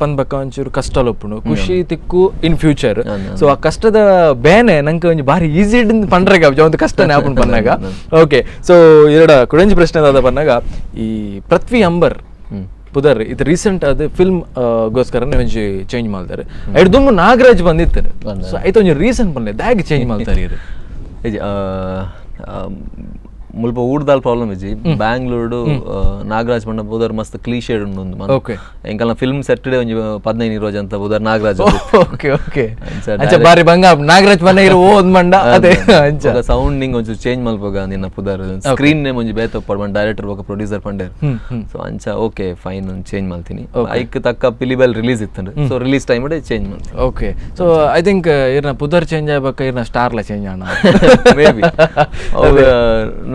Speaker 1: ಪನ್ಬೇಕ ಒಂಚೂರು ಕಷ್ಟ ಒಪ್ಪುಂಡು, ಖುಷಿ ತಿಕ್ಕು ಇನ್ ಫ್ಯೂಚರ್. ಸೊ ಆ ಕಷ್ಟದ ಬೇನೆ ನಂಗೆ ಒಂಜಿ ಬಾರಿ ಈಸಿ ಪಂಡ್ರೆಗ ಒಂದು ಕಷ್ಟ ಜ್ಞಾಪನ ಬಂದಾಗ. ಓಕೆ, ಸೊ ಎರಡ ಕುಡಂಜಿ ಪ್ರಶ್ನೆ ಅದ ಬಂದಾಗ ಈ ಪೃಥ್ವಿ ಅಂಬರ್ ಪುದರ್ ಇದು ರೀಸೆಂಟ್ ಅದು ಫಿಲ್ಮ್ ಗೋಸ್ಕರ ಒಂಜಿ ಚೇಂಜ್ ಮಾಡ್ತಾರೆ. ಎರಡು ದುಮ್ಮು ನಾಗರಾಜ್ ಬಂದಿತ್ತಾರೆ. ಸೊ ಆಯ್ತು ಒಂಜಿ ರೀಸನ್ ಬಂದೆ ದಾಗಿ ಚೇಂಜ್ ಮಾಡ್ತಾರೆ ಇರು
Speaker 2: ಮುಲ್ಪ ಊಡ್ದಾಲ್ ಪ್ರಾಬ್ಲಮ್ ಇಜ್ಜಿ. ಬ್ಯಾಂಗ್ಳೂರು ನಾಗರಾಜ್ ಪಂಡ ಬುದರ್ ಮಸ್ತ್ ಕ್ಲೀಶೇಡ್ ಉಂಡು. ಎಂಕಲ್ನ ಫಿಲ್ಮ್ ಸೆಟ್ಟಡೆ ಒಂಜಿ 15 ರೋಜ್ ಅಂತ ಬುದರ್ ನಾಗರಾಜ್.
Speaker 1: ಬಾರಿ ಬಂಗ ನಾಗರಾಜ್ ಮನೆ ಇರೋ ಓದ್ ಮಂಡ ಅದೇ
Speaker 2: ಸೌಂಡಿಂಗ್ ಒಂಚೂರು ಚೇಂಜ್ ಮಲ್ಪೋಗ ನಿನ್ನ ಪುದರ್ ಸ್ಕ್ರೀನ್ ನೇಮ್ ಒಂಜಿ ಬೇತ ಪಡ್ ಡೈರೆಕ್ಟರ್ ಬೋಕ ಪ್ರೊಡ್ಯೂಸರ್ ಪಂಡೇರ್. ಸೊ ಅಂಚ ಓಕೆ ಫೈನ್ ಒಂದು ಚೇಂಜ್ ಮಾಡ್ತೀನಿ. ಐಕ್ ತಕ್ಕ ಪಿಲಿಬೆಲ್ ರಿಲೀಸ್ ಇತ್ತು. ಸೊ ರಿಲೀಸ್ ಟೈಮ್ ಚೇಂಜ್ ಮಾಡ್ತೀನಿ.
Speaker 1: ಓಕೆ, ಸೊ ಐ ಥಿಂಕ್ ಇರ್ನ ಪುದರ್ ಚೇಂಜ್ ಆಗ್ಬೇಕ, ಇರ್ನ ಸ್ಟಾರ್ಲ ಚೇಂಜ್ ಆಣ
Speaker 2: ಮೇ ಬಿ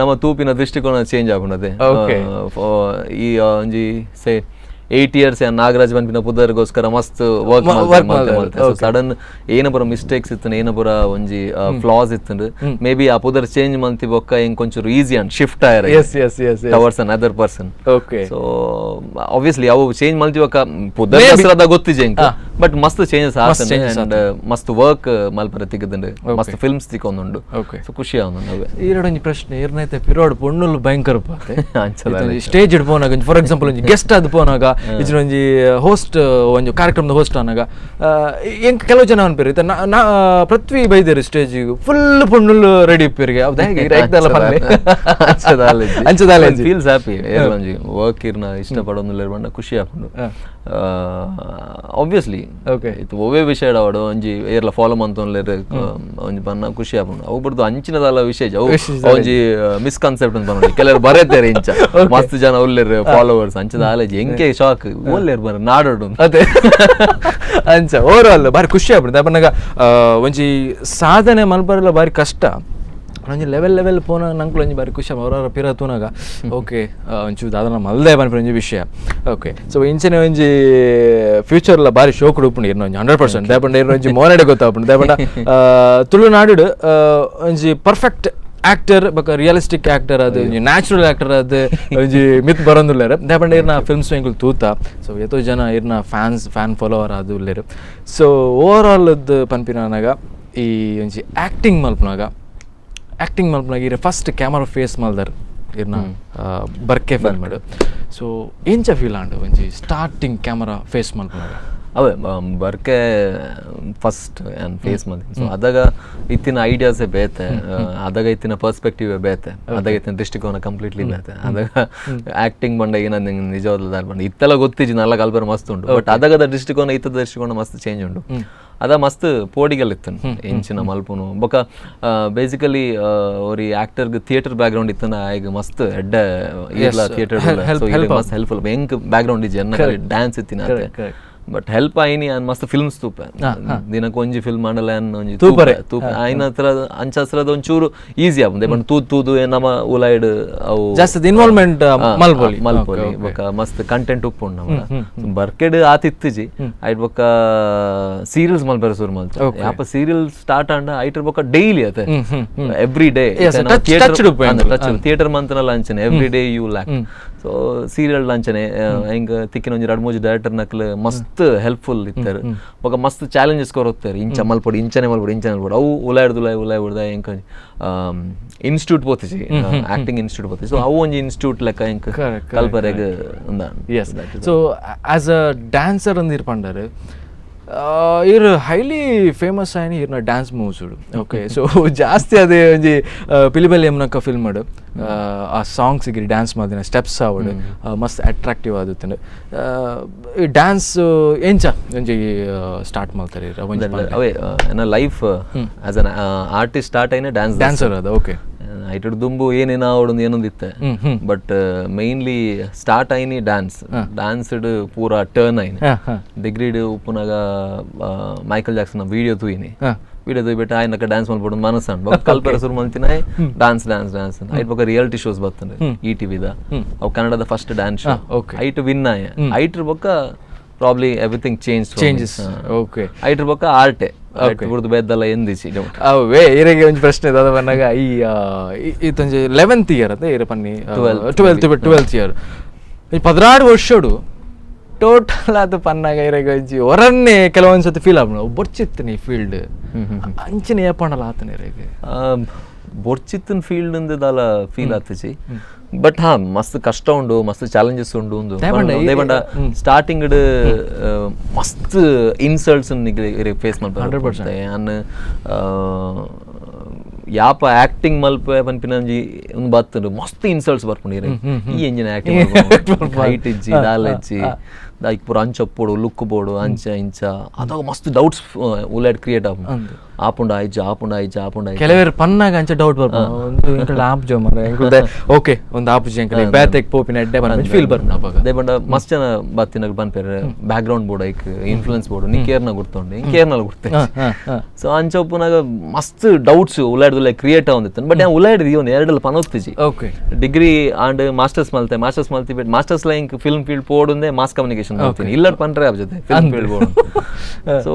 Speaker 2: ನಮ್ಮ ತೂಪಿನ ದೃಷ್ಟಿಕೋನ ಚೇಂಜ್ ಆಗುಂಡದೆ. ಈ ಒಂಜಿ ಸೇ 8 years ನಾಗರಾಜ್ ಬಂಪಿನ ಪುದರ್ಗೋಸ್ಕರ ಮಸ್ತ್ ವರ್ಕ್ ಸಡನ್ ಏನ ಪುರ ಮಿಸ್ಟೇಕ್ಸ್ ಇತ್ತು, ಏನ ಪುರ ಒಂಜಿ ಫ್ಲಾಸ್ ಇತ್ತು. ಮೇ ಬಿ ಆ ಪುದರ್ ಚೇಂಜ್ ಮಂತಿ ಬೊಕ್ಕ ಹೆಂಗ್ ಕೊಂಚೂರು ಈಸಿ ಅಂಡ್ ಶಿಫ್ಟ್ ಆಯರ್ towards another person. So obviously ಅವು ಚೇಂಜ್ ಮಂತಿ ಬೊಕ್ಕ ಪುದರ್ ಹೆಸರದ ಗೊತ್ತಿಜೆ ಹೆಂಗ್, ಬಟ್ ಮಸ್ತ್ ಚೇಂಜಸ್ ಆತನೆ. ಅಂಡ್ ಮಸ್ತ್ ವರ್ಕ್ ಮಲ್ಪರ ತಿಕ್ಕದಂಡು ಮಸ್ತ್ ಫಿಲ್ಮ್ಸ್ ತಿಕ್ಕೊಂದುಂಡು. ಸೊ ಖುಷಿ ಆವೊಂದು
Speaker 1: ಈರಡೊಂಜಿ ಪ್ರಶ್ನೆ ಇರ್ನೈತೆ ಪಿರೋಡ್ ಪೊಣ್ಣುಲು ಭಯಂಕರ ಸ್ಟೇಜ್ ಇಡ್ ಪೋನಾಗ ಫಾರ್ ಎಕ್ಸಾಂಪಲ್ ಒಂಜಿ ಗೆಸ್ಟ್ ಆದ್ ಪೋನಾಗ ಇಜ್ಜಿನ ಒಂಜಿ ಹೋಸ್ಟ್ ಒಂಜಿ ಕಾರ್ಯಕ್ರಮದ ಹೋಸ್ಟ್ ಆನಾಗ ಎಂಕ್ ಕೆಲವು ಜನ ಅನ್ಪೇರು ಪೃಥ್ವಿ ಬೈದೇರು ಸ್ಟೇಜ್ ಫುಲ್ ಪೊಣ್ಣುಲು ರೆಡಿ ಇಪ್ಪೇರಿಗೆ
Speaker 2: ಫೀಲ್ಸ್ ಹ್ಯಾಪಿ ಒಂಜಿ ವರ್ಕ್ ಇರ್ನ ಇಷ್ಟ ಪಡೋದಿಲ್ಲ ಖುಷಿ ಹಾಕೊಂಡು. ಆಬ್ವಿಯಸ್ಲಿ
Speaker 1: ಓಕೆ
Speaker 2: ಇದು ಒವೇ ವಿಷಯ ಆವಡು ಒಂಜಿ ಏರ್ಲ ಫಾಲೋ ಮಂತೊನ್ಲೇರ್ ಒಂಜಿ ಪನ್ನ ಖುಷಿ ಆಪುಂಡು ಅವು ಬಿಡ್ದು ಅಂಚಿನದಲ್ಲ ವಿಷಯ ಅವು ಒಂಜಿ ಮಿಸ್ಕನ್ಸೆಪ್ಟ್ ಅಂತ ಬಂದು ಕೆಲವರು ಬರೇತಾರೆ ಇಂಚ ಮಸ್ತ್ ಜನ ಒಲ್ಲೇರ್ ಫಾಲೋವರ್ಸ್ ಅಂಚದ ಆಲೇಜ್ ಎಂಕೆ ಶಾಕ್ ಒಲ್ಲೇರ್ ಬರ ನಾಡೋಡು
Speaker 1: ಅದೇ ಅಂಚ ಓವರ್ ಆಲ್ ಬಾರಿ ಖುಷಿ ಆಗ್ಬಿಡುತ್ತೆ ಅಪ್ಪನಾಗ ಒಂಜಿ ಸಾಧನೆ ಮಲ್ಬರಲ್ಲ ಬಾರಿ ಕಷ್ಟ ಒಂಜಿ ಲೆವೆಲ್ ಪೋನ ನಂಗೆ ಒಂಜಿ ಬಾರಿ ಖುಷಿ ಅವ್ರವ್ರ ಪಿರ ತೂನಾಗ ಓಕೆ ಒಂಚೂರು ಅದನ್ನ ಮಲ್ದೆ ಬಂದ್ಬಿಟ್ಟು ಒಂಜಿ ವಿಷಯ ಓಕೆ ಸೊ ಇಂಚನೆ ಒಂಜಿ ಫ್ಯೂಚರ್ಲ ಬಾರಿ ಶೋಕ್ ಉಡುಪುಂಡು ಇರ್ನ ಒಂಜಿ 100% ದೇಪಂಡ ಇರ್ನ ಒಂಜಿ ಮೋನೆಡೆ ಗೊತ್ತಾಗ್ಬಿಟ್ಟು ದೇಪಂಡ ತುಳುನಾಡು ಒಂಜಿ ಪರ್ಫೆಕ್ಟ್ ಆಕ್ಟರ್ ಬೊಕ ರಿಯಲಿಸ್ಟಿಕ್ ಆಕ್ಟರ್ ಅದು ನ್ಯಾಚುರಲ್ ಆಕ್ಟರ್ ಅದು ಒಂಜಿ ಮಿತ್ ಬರೋಂದುಲ್ಲೇರು ದೇಪಂಡ ಇರ್ನ ಫಿಲ್ಮ್ಸ್ ಎಂಕುಲು ತೂತ ಸೊ ಎತ್ತೋ ಜನ ಇರ್ನ ಫ್ಯಾನ್ ಫಾಲೋವರ್ ಅದು ಉಲ್ಲೇರು ಸೊ ಓವರ್ ಆಲ್ ಪನ್ಪಿನಾಗ ಈ ಒಂಜಿ ಆಕ್ಟಿಂಗ್ ಮಲ್ಪನಾಗ ಇರ ಫಸ್ಟ್ ಕ್ಯಾಮರಾ ಫೇಸ್ ಮಲ್ದಾರ್ ಇರ್ನ ಬರ್ಕೆ ಫಿಲ್ಮ್ ಮಾಡು ಸೊ ಎಂಚ ಫೀಲ್ ಆಂಡು ಒಂಜಿ ಸ್ಟಾರ್ಟಿಂಗ್ ಕ್ಯಾಮರಾ ಫೇಸ್ ಮಲ್ಪನಾಗ
Speaker 2: ಅವೇ ಬರ್ಕೆ ಫಸ್ಟ್ ಆ್ಯಂಡ್ ಫೇಸ್ ಮದಿ ಸೊ ಅದಾಗ ಇತ್ತಿನ ಐಡಿಯಾಸೇ ಬೇತೆ ಅದಾಗ ಇತ್ತಿನ ಪರ್ಸ್ಪೆಕ್ಟಿವ್ ಬೇತೆ ಅದಾಗ ಇತ್ತಿನ ದೃಷ್ಟಿಕೋನ ಕಂಪ್ಲೀಟ್ಲಿ ಬೇತೆ ಅದಾಗ ಆಕ್ಟಿಂಗ್ ಬಂಡ ಏನಂದ ನಿಜವಾದ ದಾರ್ ಬಂಡ ಇತ್ತೆಲ್ಲ ಗೊತ್ತಿಜಿ ನಲ್ಲ ಕಲ್ಬರ್ ಮಸ್ತ್ ಉಂಟು ಬಟ್ ಅದಾಗದ ದೃಷ್ಟಿಕೋನ ಇತ್ತದ ದೃಷ್ಟಿಕೋನ ಮಸ್ತ್ ಚೇಂಜ್ ಉಂಟು ಅದ ಮಸ್ತ್ ಪೋಡಿಗಲ್ ಇತ್ತನು ಇಂಚಿನ ಮಲ್ಪುನು ಬೊಕ ಬೇಸಿಕಲಿ ಅವ್ರಿ ಆಕ್ಟರ್ಗೆ ಥಿಯೇಟರ್ ಬ್ಯಾಕ್ ಗ್ರೌಂಡ್ ಇತ್ತನ ಈಗ ಮಸ್ತ್ ಎಡ್ಡ ಇರ್ಲ ಥಿಯೇಟರ್ ಮಸ್ತ್ ಹೆಲ್ಪ್ಫುಲ್ ಹೆಂಗ್ ಬ್ಯಾಕ್ ಗ್ರೌಂಡ್ ಇಜ್ಜಿ ಅನ್ನ ಡ್ಯಾನ್ಸ್ ಇತ್ತಿನ ಬಟ್ ಹೆಲ್ಪ್ ಆಯ್ನಿ ಅನ್ ಮಸ್ತ್ ಫಿಲ್ಮ್ಸ್ ತೂಪೆ ದಿನಕ್ಕೆ ಒಂಜಿ ಫಿಲ್ಮ್ ಮಾಡಲ್ಲ ಒಂಜಿ ತೂಪರೆ ಆಯ್ನ ಹತ್ರ ಅಂಚಸ್ರದ ಒಂಚೂರು ಈಸಿ ಆಪುಂದೆ ಬಟ್ ತೂದು ನಮ್ಮ ಉಲಾಯ್ಡ್ ಅವು
Speaker 1: ಜಾಸ್ತಿ ಇನ್ವಾಲ್ವ್ಮೆಂಟ್
Speaker 2: ಮಲ್ಪೊಲಿ ಬೊಕ ಮಸ್ತ್ ಕಂಟೆಂಟ್ ಉಪ್ಪುಂಡು ನಮ್ಮ ಬರ್ಕೆಡ್ ಆತಿತ್ತಿಜಿ ಐಟ್ ಬೊಕ ಸೀರಿಯಲ್ಸ್ ಮಲ್ಪೆರೆ ಸುರು ಮಲ್ತ ಯಾಪ ಸೀರಿಯಲ್ ಸ್ಟಾರ್ಟ್ ಆಂಡ ಐಟರ್ ಬೊಕ ಡೈಲಿ ಅತೆ ಎವ್ರಿ ಡೇ ಥಿಯೇಟರ್ ಮಂತನಲ್ಲ ಅಂಚನೆ every day you lack so serial ಅಂಚನೆ ಹೆಂಗ ತಿಕ್ಕಿನ ಒಂಜಿ 2-3 ಡೈರೆಕ್ಟರ್ ನಕ್ಲು ಮಸ್ತ್ ಹೆಲ್ಪ್ಫುಲ್ ಇತ್ತಾರೆ ಬೊಕ ಮಸ್ತ್ ಚಾಲೆಂಜಸ್ ಕೊರೊತ್ತಾರೆ ಇಂಚ ಮಲ್ಪೊಡಿ ಇಂಚನೆ ಮಲ್ಪೊಡಿ ಅವು ಉಲಾಯ್ಡ್ದ ಹೆಂಗ ಇನ್ಸ್ಟಿಟ್ಯೂಟ್ ಪೋತಿಜಿ ಆಕ್ಟಿಂಗ್ ಇನ್ಸ್ಟಿಟ್ಯೂಟ್ ಪೋತಿಜಿ ಸೊ ಅವು ಒಂಜಿ ಇನ್ಸ್ಟಿಟ್ಯೂಟ್ ಲೆಕ್ಕ ಹೆಂಗ ಕಲ್ಪರೆಗ್
Speaker 1: yes so as a dancer ಅಂದ್ ಇರ್ಪಂಡಾರೆ ಇರ್ ಹೈಲಿ ಫೇಮಸ್ ಆಯ್ನಿ ಇರ್ನ ಡ್ಯಾನ್ಸ್ ಮೂವ್ಸ್ ಓಕೆ ಸೊ ಜಾಸ್ತಿ ಅದೇ ಒಂಜಿ ಪಿಲಿಬೆಲ್ಲಿ ಎಮ್ನಕ್ಕ ಫಿಲ್ಮ್ ಮಾಡು ಆ ಸಾಂಗ್ಸ್ ಗಿರಿ ಡ್ಯಾನ್ಸ್ ಮಾಡಿನ ಸ್ಟೆಪ್ಸ್ ಆವಡು ಮಸ್ತ್ ಅಟ್ರಾಕ್ಟಿವ್ ಆದುತ್ತಂಡು ಈ ಡ್ಯಾನ್ಸ್ ಎಂಚ ಒಂಜಿ ಸ್ಟಾರ್ಟ್ ಮಾಡ್ತಾರೆ
Speaker 2: ಅವೇ ನನ್ನ life as an artist start ಆಯ್ನ
Speaker 1: ಡ್ಯಾನ್ಸರ್ ಅದು ಓಕೆ
Speaker 2: ಐಟಡ್ ದುಂಬು ಏನೇನ ಆವೊಂದು ಏನೊಂದಿತ್ತೆ ಬಟ್ ಮೇನ್ಲಿ ಸ್ಟಾರ್ಟ್ ಆಯ್ನಿ ಡ್ಯಾನ್ಸ್ಡ್ ಪೂರ ಟರ್ನ್ ಆಯ್ನಿ ಡಿಗ್ರಿಡ್ ಉಪ್ಪುನಾಗ ಮೈಕಲ್ ಜಾಕ್ಸನ್ ವಿಡಿಯೋ ತೂಯಿನಿ ವಿಡಿಯೋ ತೂಯ್ಬಿಟ್ಟು ಆಯ್ನಕ ಡ್ಯಾನ್ಸ್ ಮಲ್ಪಡು ಮನಸ್ಸಂಡು ಕಲ್ಪರ ಸುರು ಮಲ್ತಿನ ಡ್ಯಾನ್ಸ್ ಐಟ್ ಬೊಕ ರಿಯಾಲಿಟಿ ಶೋಸ್ ಬರ್ತಂಡೆ ಈ ಟಿವಿದ ಅವು ಕನ್ನಡದ ಫಸ್ಟ್ ಡ್ಯಾನ್ಸ್ ಶೋ ಐಟ್ ವಿನ್ ಆಯ ಐಟ್ರ ಬೊಕ ಪ್ರಾಬ್ಲಿ ಎವ್ರಿಥಿಂಗ್ ಚೇಂಜಸ್
Speaker 1: ಓಕೆ
Speaker 2: ಐಟ್ರ ಬೊಕ ಆರ್ಟೆ ಕುಡ್ದು ಬೆದ್ದಲ್ಲ ಎಂದಿಸಿ
Speaker 1: ಅವೇ ಇರಗೆ ಒಂಜಿ ಪ್ರಶ್ನೆ ಅದ ಬಂದಾಗ ಈ ಇತ್ತೊಂಜಿ 11th ಇಯರ್ ಅದ ಇರ ಪನ್ನಿ 12th ಇಯರ್ ಈ 16 ವರ್ಷಡು ಟೋಟಲ್ ಅದು ಪನ್ನಾಗ ಇರಗೆ ಒಂಜಿ ಹೊರನ್ನೇ ಕೆಲವೊಂದ್ಸತಿ ಫೀಲ್ ಆಗ್ಬೋದು ಬೊರ್ಚಿತ್ತನಿ ಫೀಲ್ಡ್ ಅಂಚನೆ ಏಪಂಡಲ್ಲ ಆತನ ಇರಗೆ
Speaker 2: ಬೊರ್ಚಿತ್ತನ್ ಫೀಲ್ಡ್ ಅಂದದಲ್ಲ ಫೀಲ್ ಆತಜಿ ಬಟ್ ಹಾ ಮಸ್ತ್ ಕಷ್ಟ ಉಂಡು ಮಸ್ತ್ ಚಾಲೆಂಜಸ್ ಉಂಡು ಒಂದು ಸ್ಟಾರ್ಟಿಂಗ್ ಮಸ್ತ್ ಇನ್ಸಲ್ಟ್ಸ್ ಫೇಸ್ ಮಾಡ್ತಾರೆ ಅನ್ನ ಯಾಪ ಆಕ್ಟಿಂಗ್ ಮಲ್ಪ ಪನ್ಪಿನಂಜಿ ಒಂದು ಬತ್ತಂಡು ಮಸ್ತ್ ಇನ್ಸಲ್ಟ್ಸ್ ಬರ್ಪುಂಡು ಈ ಎಂಜಿನ ಆಕ್ಟಿಂಗ್ ಹೈಟ್ ಇಜ್ಜಿ ದಾಲ್ ಇಜ್ಜಿ ದಾಯ್ಕ್ ಪೂರ ಅಂಚ ಒಪ್ಪೋಡು ಲುಕ್ ಬೋಡು ಅಂಚ ಇಂಚ ಅದಾಗ ಮಸ್ತ್ ಡೌಟ್ಸ್ ಉಲಾಯ್ಡ್ ಕ್ರಿಯೇಟ್ ಆಪುಂಡ
Speaker 1: ಕೆಲವೇರು ಪನ್ನಾಗ ಅಂಚ ಡೌಟ್ ಬರ್ಬೋದು ಆಪ್ ಜೋ ಮರ ಓಕೆ ಒಂದು ಆಪ್ ಜಂಕಲೆ ಬ್ಯಾತೆಕ್ ಪೋಪಿನ ಎಡ್ಡೆ ಬಂದ ಫೀಲ್ ಬರ್ನ
Speaker 2: ದೇ ಬಂಡ ಮಸ್ತ್ ಜನ ಬತ್ತಿನಾಗ ಬಂದ್ಪೇರೆ ಬ್ಯಾಕ್ ಗ್ರೌಂಡ್ ಬೋರ್ಡ್ ಐಕ್ ಇನ್ಫ್ಲುಯೆನ್ಸ್ ಬೋರ್ಡ್ ನೀ ಕೇರ್ನ ಗುರ್ತೊಂಡು ಕೇರ್ನಲ್ಲ ಗುರ್ತೆ ಸೊ ಅಂಚ ಒಪ್ಪುನಾಗ ಮಸ್ತ್ ಡೌಟ್ಸ್ ಉಲಾಯ್ಡ್ ಕ್ರಿಯೇಟ್ ಆವಂದಿತ್ತು ಬಟ್ ಉಲಾಯ್ಡ್ ಒಂದು ಎರಡಲ್ಲಿ ಪನೋತ್ತಿಜಿ
Speaker 1: ಓಕೆ
Speaker 2: ಡಿಗ್ರಿ ಆಂಡ್ ಮಾಸ್ಟರ್ಸ್ ಮಲ್ತೆ ಬಿಟ್ಟು ಮಾಸ್ಟರ್ಸ್ ಲೈಕ್ ಫಿಲ್ಮ್ ಫೀಲ್ಡ್ ಪೋಡುಂದೆ ಮಾಸ್ ಕಮ್ಯುನಿಕೇಶನ್ ಮಾಡ್ತೀನಿ ಇಲ್ಲಡ್ ಪನ್ರೆ ಅವ್ ಜೊತೆ ಫಿಲ್ಮ್ ಫೀಲ್ಡ್ ಬೋರ್ಡ್ ಸೊ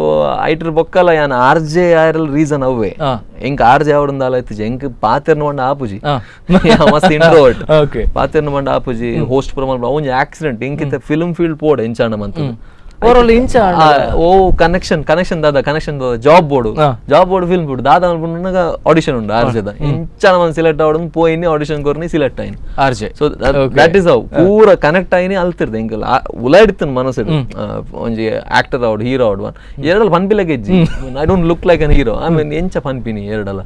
Speaker 2: ಐಟ್ರ ಬೊಕ್ಕಲ್ಲ ಯಾನ್ ಆರ್ಜೆ ಆಯ್ರಲ್ ರೀಸನ್ ಅವೇ ಎಂಕ್ ಆರ್ಜೆ ಆವಡಂದಾಲ ಇತ್ತಿಜಿ ಎಂಕ್ ಪಾತೆರ್ನ ಮಂಡ ಆಪುಜಿ ಮಸ್ತ್ ಇಂಟ್ರೋವರ್ಟ್ ಪಾತೆರ್ನ ಮಂಡ ಆಪುಜಿ ಹೋಸ್ಟ್ ಪ್ರಮಾಣ ಅವನ್ ಆಕ್ಸಿಡೆಂಟ್ ಎಂಕಿತ್ತ ಫಿಲ್ಮ್ ಫೀಲ್ಡ್ ಪೋಡ್ ಎಂಚಾಣ ಮಂತ ಓ ಕನೆಕ್ಷನ್ ಜಾಬ್ ಬೋರ್ಡ್ ಫಿಲ್ಮ್ ಬೋರ್ಡ್ ದಾದ ಆಡಿಷನ್ ಉಂಡು ಆರ್ಜೆದ ಇಂಚಾನ ಮಂದಿ ಸಿಲೆಕ್ಟ್ ಆವಡ್ ಪೋಯಿನಿ ಆಡಿಷನ್ ಕೊರ್ನಿ ಸಿಲೆಕ್ಟ್ ಆಯ್ನಿ RJ so that is how ಪೂರ ಕನೆಕ್ಟ್ ಆಯ್ನಿ ಅಲ್ತಿರ್ದೆ ಇಂಕಲ್ ಉಲಾಯ್ಡಿತ್ತನ್ ಮನಸ್ಸು ಒಂಜಿ ಆಕ್ಟರ್ ಆವಡ್ ಹೀರೋ ಆವಡ್ ಎರಡಲ್ಲ ಪನ್ಪಿಲಕ್ಕೆ ಇಜ್ಜಿ I don't look like an hero I mean ಎಂಚ ಪನ್ಪಿನಿ ಎರಡಲ್ಲ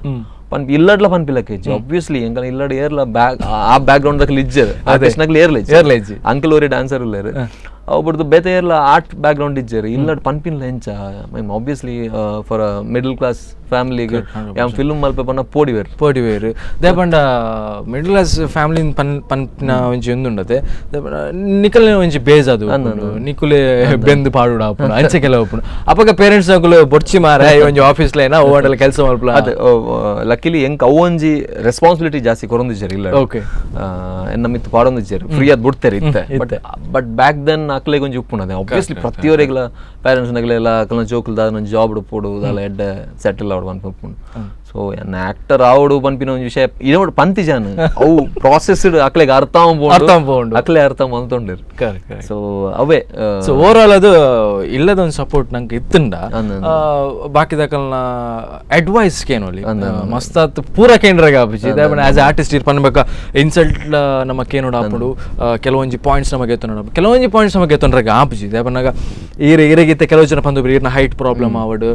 Speaker 2: ಇಲ್ಲಡ್ಲ ಪನ್ಪಿಲಕ್ಕೆ ಇಜ್ಜಿ ಆಬ್ವಿಯಸ್ಲಿ ಎಂಕಲ್ ಇಲ್ಲಡ್ ಏರ್ಲ ಆ ಬ್ಯಾಕ್ ಗ್ರೌಂಡ್ ದಕ್ಲಿ ಇಜ್ಜರ್ ಆ ಕೃಷ್ಣಗ್ಲಿ ಏರ್ಲ ಅಂಕಲ್ ಓರಿ ಡ್ಯಾನ್ಸರ್ ಇಲ್ಲೇರು ಒಬ್ಬರದು ಬೇತೆ ಎಲ್ಲ ಆರ್ಟ್ ಬ್ಯಾಕ್ಗ್ರೌಂಡ್ ಇಜ್ಜೇರಿ ಇಲ್ಲ ಪನ್ಪಿನ್ಲ ಹೆಂಚ obviously for a middle class ಫ್ಯಾಮಿಲಿಗೆ ಫಿಲ್ಮ್ ಮಲ್ಪ ಪನ್ನ
Speaker 1: ಪೋಡಿವೇರು ದೇಪಂಡ ಮಿಡಲ್ ಕ್ಲಾಸ್ ಫ್ಯಾಮಿಲಿ ಪನ್ಪಿನ ಒಂಜಿ ಒಂದುಂಡತೆ ನಿಕಲ್ನೆ ಒಂಜಿ ಬೇಜ್ ಅದು ನಿಕುಲೆ ಬೆಂದು ಪಾಡುಡ ಆಪುಂಡು ಅಂಚೆ ಕೆಲ ಆಪುಂಡು ಅಪಗ ಪೇರೆಂಟ್ಸ್ ನಕುಲು ಬೊರ್ಚಿ ಮಾರ ಒಂಜಿ ಆಫೀಸ್ ಲೈನ ಓಡಲ ಕೆಲಸ ಮಲ್ಪಲ
Speaker 2: ಅದು ಲಕ್ಕಿಲಿ ಎಂಕ್ ಅವೊಂಜಿ ರೆಸ್ಪಾನ್ಸಿಬಿಲಿಟಿ ಜಾಸ್ತಿ ಕೊರೊಂದಿಜ್ಜೇರಿ ಇಲ್ಲ
Speaker 1: ಓಕೆ
Speaker 2: ಎನ್ನ ಮಿತ್ತು ಪಾಡೊಂದಿಜ್ಜೇರಿ ಫ್ರೀ ಆದ್ ಬಿಡ್ತೇರಿ ಇತ್ತೆ ಬಟ್ ಬ್ಯಾಕ್ ದೆನ್ ಅಕ್ಲೆಗ್ ಒಂಜಿ ಉಪ್ಪುಂಡದೆ ಆಬ್ವಿಯಸ್ಲಿ ಪ್ರತಿಯೊರೆಗ್ಲ ಪೇರೆಂಟ್ಸ್ ನಗಲೆಲ್ಲ ಅಕಲ್ನ ಜೋಕುಲ್ದ ಒಂಜಿ ಜಾಬ್ ಉಪ್ಪುಡು ದಾಲ ಎಡ್ಡ ಸೆಟಲ್ ಆವಡು ಪನ್ಪುಂಡು ಸೊ ಎನ್ನ ಆಕ್ಟರ್ ಆವಡು ಪನ್ಪಿನ ಒಂಜಿ ವಿಷಯ ಇನೋಡು ಪಂತಿ ಜಾನ್ ಅವು ಪ್ರಾಸೆಸ್ಡ್ ಅಕ್ಲೆಗ್ ಅರ್ಥ ಆಂಬೋಂಡು ಅಕ್ಲೆ ಅರ್ಥ ಮಂತೊಂಡಿರು ಸೊ ಅವೇ
Speaker 1: ಸೊ ಓವರ್ ಆಲ್ ಅದು ಇಲ್ಲದ ಒಂದು ಸಪೋರ್ಟ್ ನಂಗೆ ಇತ್ತುಂಡ ಬಾಕಿದಕಲ್ನ ಅಡ್ವೈಸ್ ಕೇನೋಲಿ ಮಸ್ತ್ ಪೂರ ಕೇಂದ್ರಾಗ ಆಪಿಜಿ ಆಸ್ ಆರ್ಟಿಸ್ಟ್ ಇರ್ ಪನ್ಬೇಕ ಇನ್ಸಲ್ಟ್ ನಮ್ಮ ಕೇನೋಡ ಆಪುಡು ಕೆಲವೊಂಜಿ ಪಾಯಿಂಟ್ಸ್ ನಮಗೆ ಎತ್ತೊಂಡ ಕೆಲವೊಂಜಿ ಪಾಯಿಂಟ್ಸ್ ನಮಗೆ ಎತ್ತೊಂಡ್ರಾಗ ಆಪಿಜಿ ದೇಪನಾಗ ಈರೆಗಿತ್ತೆ ಕೆಲವು ಜನ ಪಂದು ಇರ್ನ ಹೈಟ್ ಪ್ರಾಬ್ಲಮ್ ಆವಡು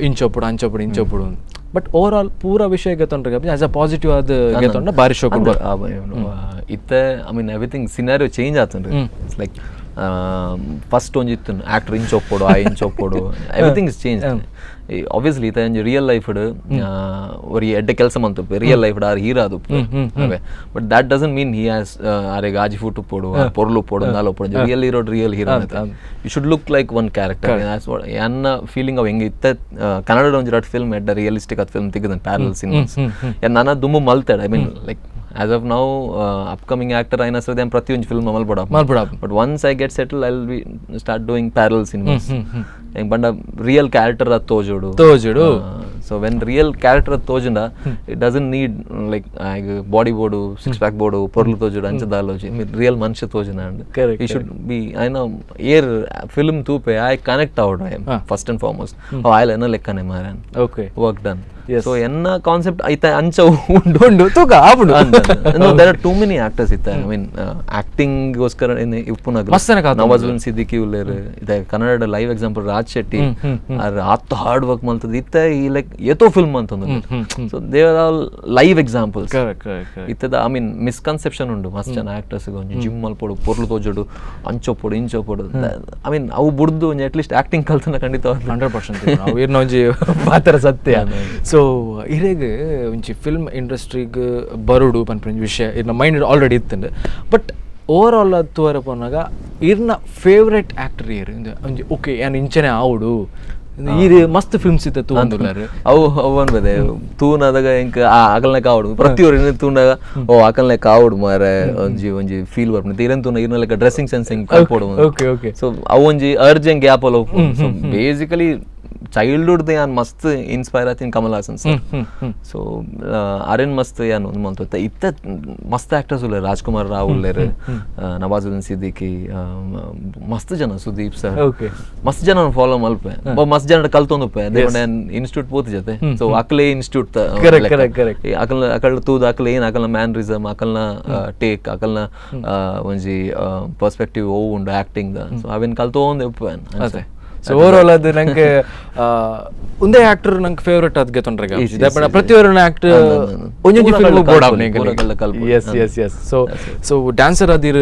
Speaker 1: ಇಂಚೊಪ್ಪುಡು ಅಂಚೊಪ್ಪುಡು ಬಟ್ ಓವರ್ ಆಲ್ ಪೂರ ವಿಷಯ ಗೆತ್ತೊಂಡ್ರೆ ಆಸ್ ಅ ಪಾಸಿಟಿವ್ ಆದ ಗೆತ್ತೊಂಡ ಬಾರಿ ಶೋ
Speaker 2: ಇತ್ತೆ I mean everything scenario change ಆತಂಡ್ರಿ ಇಟ್ಸ್ ಲೈಕ್ ಫಸ್ಟ್ ಒಂಜಿ ಇತ್ತು ಆಕ್ಟರ್ ಇಂಚ್ ಒಪ್ಪೋಡು ಆ ಇಂಚ್ ಒಪ್ಪೋಡು ಎವ್ರಿಥಿಂಗ್ ಇಸ್ ಚೇಂಜ್ ಆಬ್ವಿಯಸ್ಲಿ ಇತ್ತ ಒಂಜಿ ರಿಯಲ್ ಲೈಫ್ ಒರಿ ಎಡ್ಡೆ ಕೆಲಸ ಮಂತುಪ್ಪು ರಿಯಲ್ ಲೈಫ್ ಆರ್ ಹೀರೋ ಅದು ಅವೇ but that doesn't mean he has ಆರೆಗ್ ಆಜಿ ಫುಟ್ ಉಪ್ಪೋಡು ಪೊರ್ಲು ಉಪ್ಪೋಡು ನಾಲ್ ಉಪ್ಪೋಡು real hero real hero you should look like one character ಎನ್ನ ಫೀಲಿಂಗ್ ಅವ್ ಹೆಂಗೆ ಇತ್ತ ಕನ್ನಡ ಒಂಜಿ ರಟ್ ಫಿಲ್ಮ್ ಎಡ್ಡ ರಿಯಲಿಸ್ಟಿಕ್ ಅದ್ ಫಿಲ್ಮ್ ತೆಗೆದನ್ ಪ್ಯಾರಲ್ ಸಿನಿಮಾಸ್ ನನ್ನ ದುಮ್ಮು ಮಲ್ತಾಡ I mean like as of now upcoming actor aina sradam prathiyonj film malboda but once I get settled I'll be start doing parallel cinemas eng banda real character at tojodu so when real character at tojunda it doesn't need like body bodu six pack bodu porlu tojodu anchadaloji real manushya tojuna and he should be I know air film tupe I connect out I am first and foremost I'll enna lekkane maran okay work done so enna concept aita ancha undu tuka apudu no there are too many actors itta I mean acting goskara in uppuna Nawazul Siddiqui ullere ida kannada live example Raj Shetty ar at hard work maltad itta he like yeto film antondu so they are all live examples correct itta I mean misconception undu mast jana actors go gym malpodu porlu tojodu anchopodu inchopodu I mean avu burdu at least acting kaltana kandita 100%
Speaker 1: avu irna onji paatra satya so ಇರೆಗ್ ಒಂಜಿ film ಇಂಡಸ್ಟ್ರಿಗೆ ಬರುಡು ಪನ್ಪುನ ವಿಷಯ ಇರ್ನ mind already ಇತ್ತಂಡು but over all ಅದು ತೋರ ಪೋನಾಗ ಇರ್ನ ಫೇವ್ರೆಟ್ ಆಕ್ಟರ್ ಇರು ಒಂಜಿ ಓಕೆ ಏನು ಇಂಚನೆ ಆವುಡು ಇದು ಮಸ್ತ್ ಫಿಲ್ಮ್ಸ್ ಇತ್ತ ತೂಂದುಲ್ಲಾರು
Speaker 2: ಅವು ಅನ್ಬದೆ ತೂನಾದಾಗ ಎಂಕ್ ಅಕಲ್ನೆ ಕಾವಡು ಪ್ರತಿಯೊರು ತೂಂಡಾಗ ಓ ಅಕಲ್ನೆ ಕಾವಡು ಮಾರೆ ಒಂಜಿ ಫೀಲ್ ಬರ್ಪುಂಡು ಇರನ್ ತೂನ ಇರ್ನ ಲೆಕ್ಕ ಡ್ರೆಸ್ಸಿಂಗ್ ಸೆನ್ಸ್ ಎಂಕ್ ಕಲ್ಪೋಡು
Speaker 1: ಓಕೆ
Speaker 2: ಸೊ ಅವು ಒಂಜಿ ಅರ್ಜೆಂಟ್ ಗ್ಯಾಪ್ ಅಲ್ಲ ಸೊ ಬೇಸಿಕಲಿ ಚೈಲ್ಡ್ಹುಡ್ ದೇ ಯಾನ್ ಮಸ್ತ್ ಇನ್ಸ್ಪೈರ್ ಆತಿನ್ ಕಮಲ್ ಹಾಸನ್ ಸರ್ ಸೊ ಅರೆನ್ ಮಸ್ತ್ ಯಾನ್ ಒಂದು ಮಂತ್ ಇತ್ತ ಮಸ್ತ್ ಆಕ್ಟರ್ಸ್ ಉಲ್ಲೇರು ರಾಜ್ಕುಮಾರ್ ರಾವ್ ಉಲ್ಲೇರು ನವಾಜುದ್ದೀನ್ ಸಿದ್ದಿಕಿ ಮಸ್ತ್ ಜನ ಸುದೀಪ್ ಸರ್ ಮಸ್ತ್ ಜನ ಫಾಲೋ ಮಲ್ಪೆ ಮಸ್ತ್ ಜನ ಕಲ್ತೊಂದುಪ್ಪೆ ಅದೇ ಇನ್ಸ್ಟಿಟ್ಯೂಟ್ ಪೋತಿ ಜೊತೆ ಸೊ ಅಕಲೆ ಇನ್ಸ್ಟಿಟ್ಯೂಟ್ ಅಕಲ್ ತೂದ್ ಅಕಲ್ ಏನ್ ಅಕಲ್ನ ಮ್ಯಾನ್ರಿಸಮ್ ಅಕಲ್ನ ಟೇಕ್ ಅಕಲ್ನ ಒಂಜಿ ಪರ್ಸ್ಪೆಕ್ಟಿವ್ ಓ ಉಂಡು ಆಕ್ಟಿಂಗ್ ಸೊ ಅವೇನ್ ಕಲ್ತೊಂದು ಉಪ್ಪೆ ಅಷ್ಟೇ
Speaker 1: ಸೊ ಓವರ್ ಆಲ್ ಅದು ನಂಗೆ ಒಂದೇ ಆಕ್ಟರ್ ನಂಗೆ ಫೇವ್ರೆಟ್ ಅದ್ ಗೆತ್ತೊಂಡ್ರೆ ಪ್ರತಿಯೊಬ್ಬರ ಆಕ್ಟರ್ ಒಂಜೊಂಜಿ ಫಿಲ್ಮ್ ಬೋರ್ಡ್ ಆವ್ನೆ ಎಸ್ ಸೊ ಡ್ಯಾನ್ಸರ್ ಅದಿರ್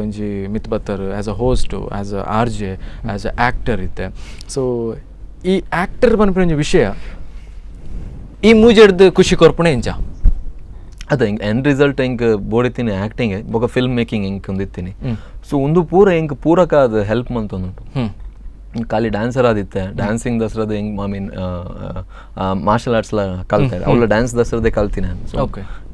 Speaker 1: ಒಂಜಿ ಮಿತ್ ಬತ್ತರ್ as a host as a RJ as a actor ಇತ್ತೆ ಸೊ ಈ ಆಕ್ಟರ್ ಪನ್ಪಿನ ಒಂಜಿ ವಿಷಯ ಈ ಮೂಜೆಡ್ದು ಖುಷಿ ಕೊರ್ಪುಣೆ ಇಂಚ
Speaker 2: ಅದ ಎಂಡ್ ರಿಸಲ್ಟ್ ಎಂಕ್ ಬೋಡಿತೀನಿ ಆಕ್ಟಿಂಗ್ ಬೊಕ ಫಿಲ್ಮ್ ಮೇಕಿಂಗ್ ಎಂಕ್ ಒಂದಿತ್ತೀನಿ ಸೊ ಒಂದು ಪೂರ ಎಂಕ್ ಪೂರಕ ಅದು ಹೆಲ್ಪ್ ಮಂತೊಂದುಂಟು ಖಾಲಿ ಡ್ಯಾನ್ಸರ್ ಆದಿತ್ತೆ ಡ್ಯಾನ್ಸಿಂಗ್ ದಸರದ್ದು ಹೆಂಗ್ ಐ ಮೀನ್ ಮಾರ್ಷಲ್ ಆರ್ಟ್ಸ್ ಕಲ್ತಾ ಅವಳ ಡ್ಯಾನ್ಸ್ ದಸರದೇ ಕಲ್ತೀನಿ ನಾನು ಸೊ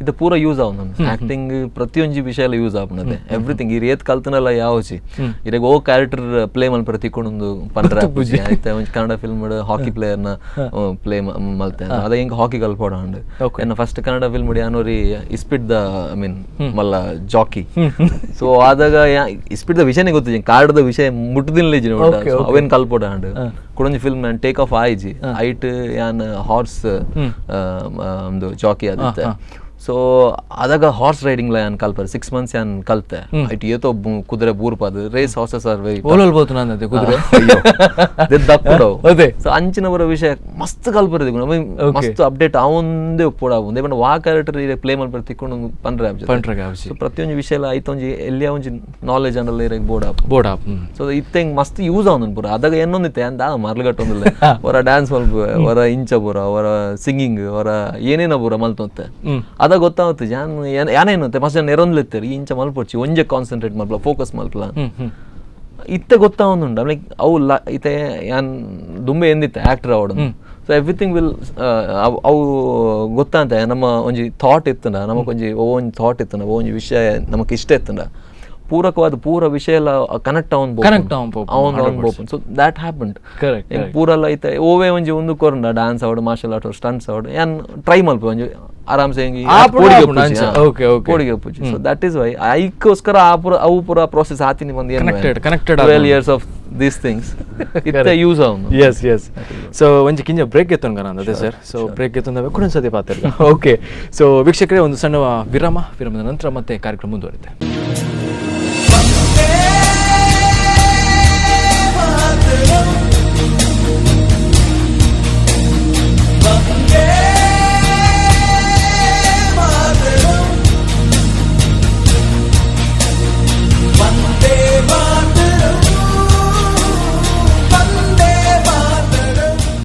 Speaker 2: ಇದು ಪೂರ ಯೂಸ್ ಆವ್ ನಾನು ಆಕ್ಟಿಂಗ್ ಪ್ರತಿಯೊಂಜಿ ವಿಷಯ ಎಲ್ಲ ಯೂಸ್ ಆಪ್ನದೆ ಎವ್ರಿಥಿಂಗ್ ಈ ರೇತ್ ಕಲ್ತನಲ್ಲ ಯಾವಚಿ ಇರಾಗ ಓ ಕ್ಯಾರೆಕ್ಟರ್ ಪ್ಲೇ ಮಲ್ ಪ್ರತಿಕೊಂಡೊಂದು ಪಂಡ್ರ ಆಯ್ತಾ ಒಂಜಿ ಕನ್ನಡ ಫಿಲ್ಮ್ ಹಾಕಿ ಪ್ಲೇಯರ್ನ ಪ್ಲೇ ಮಲ್ತೆ ಅದ ಹೆಂಗ್ ಹಾಕಿ ಕಲ್ಪೋಡ ಅಂಡ್ ಎನ್ನ ಫಸ್ಟ್ ಕನ್ನಡ ಫಿಲ್ಮ್ ಯಾನೋರಿ ಇಸ್ಪಿಟ್ ದ ಐ ಮೀನ್ ಮಲ್ಲ ಜಾಕಿ ಸೊ ಆದಾಗ ಇಸ್ಪಿಟ್ ದ ವಿಷಯನೇ ಗೊತ್ತಿದೆ ಕಾರ್ಡ್ದ ವಿಷಯ ಮುಟ್ಟದಿಲ್ಲ ಅವೇನ್ ಕಲ್ಪೋಡ ಅಂಡ್ ಕೊಡೊಂಜಿ ಫಿಲ್ಮ್ ಟೇಕ್ ಆಫ್ ಆಯ್ಜಿ ಐಟ್ ಯಾನ್ ಹಾರ್ಸ್ ಒಂದು ಜಾಕಿ ಆದಿತ್ತೆ ಸೊ ಅದಾಗ ಹಾರ್ಸ್ ರೈಡಿಂಗ್ ಯಾನ್ ಕಲ್ಪರೆ 6 months ಯಾನ್ ಕಲ್ತೆ ಐಟ್ ಏತೋ ಕುದುರೆ ಬೂರ್ಪಾದು ರೇಸ್ ಹಾರ್ಸಸ್ ಆರ್ ವೆರಿ
Speaker 1: ಓಲೋಲ್ ಬೋತು ನಾನು ಕುದುರೆ
Speaker 2: ದಪ್ಪುಡವು
Speaker 1: ಅದೇ
Speaker 2: ಸೊ ಅಂಚಿನ ಬರೋ ವಿಷಯ ಮಸ್ತ್ ಕಲ್ಪರೆ ಮಸ್ತ್ ಅಪ್ಡೇಟ್ ಅವೊಂದೇ ಪೋಡಾವು ಏಪಂಡ ವಾ ಕ್ಯಾರೆಕ್ಟರ್ ಪ್ಲೇ ಮಾಡ್ಬಾರ ತಿಕ್ಕೊಂಡು ಪಂಡ್ರೆ ಸೊ ಪ್ರತಿಯೊಂದು ವಿಷಯ ಐತೊಂಜಿ ಎಲ್ಲಿಯ ಒಂಜಿ ನಾಲೆಜ್ ಅನ್ನಲ್ಲ ಇರಕ್ಕೆ ಬೋರ್ಡ್ ಆಪ್ ಸೊ ಇತ್ತಂಗೆ ಮಸ್ತ್ ಯೂಸ್ ಆವನ್ ಪೂರ ಅದಾಗ ಏನೊಂದಿತ್ತೆ ಅಂದ ಮರ್ಲಗಟ್ಟೊಂದಿಲ್ಲ ಅವರ ಡ್ಯಾನ್ಸ್ ಮಲ್ಪ ಅವರ ಇಂಚ ಪೂರ ಅವರ ಸಿಂಗಿಂಗ್ ಅವರ ಏನೇನ ಪೂರ ಮಲ್ತೊತ್ತೆ ಅದಾಗ ಗೊತ್ತಾಗುತ್ತೆ ಜಾನ್ ಯಾನೇನಂತೆ ಮಸ್ತ್ ಜನ ಎರೊಂದ್ಲಿತ್ತಾರೆ ಈ ಇಂಚ ಮಲ್ಪೊಚ್ಚಿ ಒಂಜೆ ಕಾನ್ಸಂಟ್ರೇಟ್ ಮಲ್ಪಲ ಫೋಕಸ್ ಮಲ್ಪಲ ಇತ್ತೆ ಗೊತ್ತಾವೊಂದುಂಡು ಲೈಕ್ ಅವು ಇತ್ತೆ ಯಾನ್ ದುಂಬೆ ಎಂದಿತ್ತೆ ಆಕ್ಟರ್ ಅವಡು ಸೊ ಎವ್ರಿಥಿಂಗ್ ವಿಲ್ ಅವು ಗೊತ್ತಾಂತ ನಮ್ಮ ಒಂಜಿ ಥಾಟ್ ಇತ್ತಂಡ ನಮಕೊಂಜಿ ಒಂಜಿ ಥಾಟ್ ಇತ್ತಂಡ ಒಂಜಿ ವಿಷಯ ನಮಕ್ ಇಷ್ಟ ಇತ್ತಂಡ ಪೂರಕವಾದ ಪೂರ ವಿಷಯ ಎಲ್ಲ ಕನೆಕ್ಟ್ ಅವನ್ ಸೊ ದ್ಯಾಟ್ ಹ್ಯಾಪನ್ಡ್ ಪೂರಲ್ಲ ಐತೆ ಓವೇ ಒಂಜಿ ಒಂದು ಕೊರಂಡ ಡ್ಯಾನ್ಸ್ ಆವಡು ಮಾರ್ಷಲ್ ಆರ್ಟ್ ಸ್ಟಂಟ್ಸ್ ಆವಡು ಯಾನ್ ಟ್ರೈ ಮಲ್ಪ ಒಂಜಿ ಆರಾಮ್ಸೆ ಪೋಡಿಗೆ ಪೂಜಿ ಸೊ ದಟ್ ಈಸ್ ವೈ ಐಕ್ಕೋಸ್ಕರ ಅವು ಪೂರ ಪ್ರೋಸೆಸ್ ಆತಿನಿ ಬಂದು 12 years of these things ಇತ್ತೆ ಯೂಸ್ ಅವನು
Speaker 1: ಎಸ್ ಸೊ ಒಂಜಿ ಕಿಂಜ ಬ್ರೇಕ್ ಎತ್ತೊಂಡು ಅದೇ ಸರ್ ಸೊ ಬ್ರೇಕ್ ಎತ್ತೊಂದ ಕೂಡ ಸತಿ ಪಾತ್ರ ಓಕೆ ಸೊ ವೀಕ್ಷಕರೇ ಒಂದು ಸಣ್ಣ ವಿರಾಮದ ನಂತರ ಮತ್ತೆ ಕಾರ್ಯಕ್ರಮ ಮುಂದುವರಿತೆ.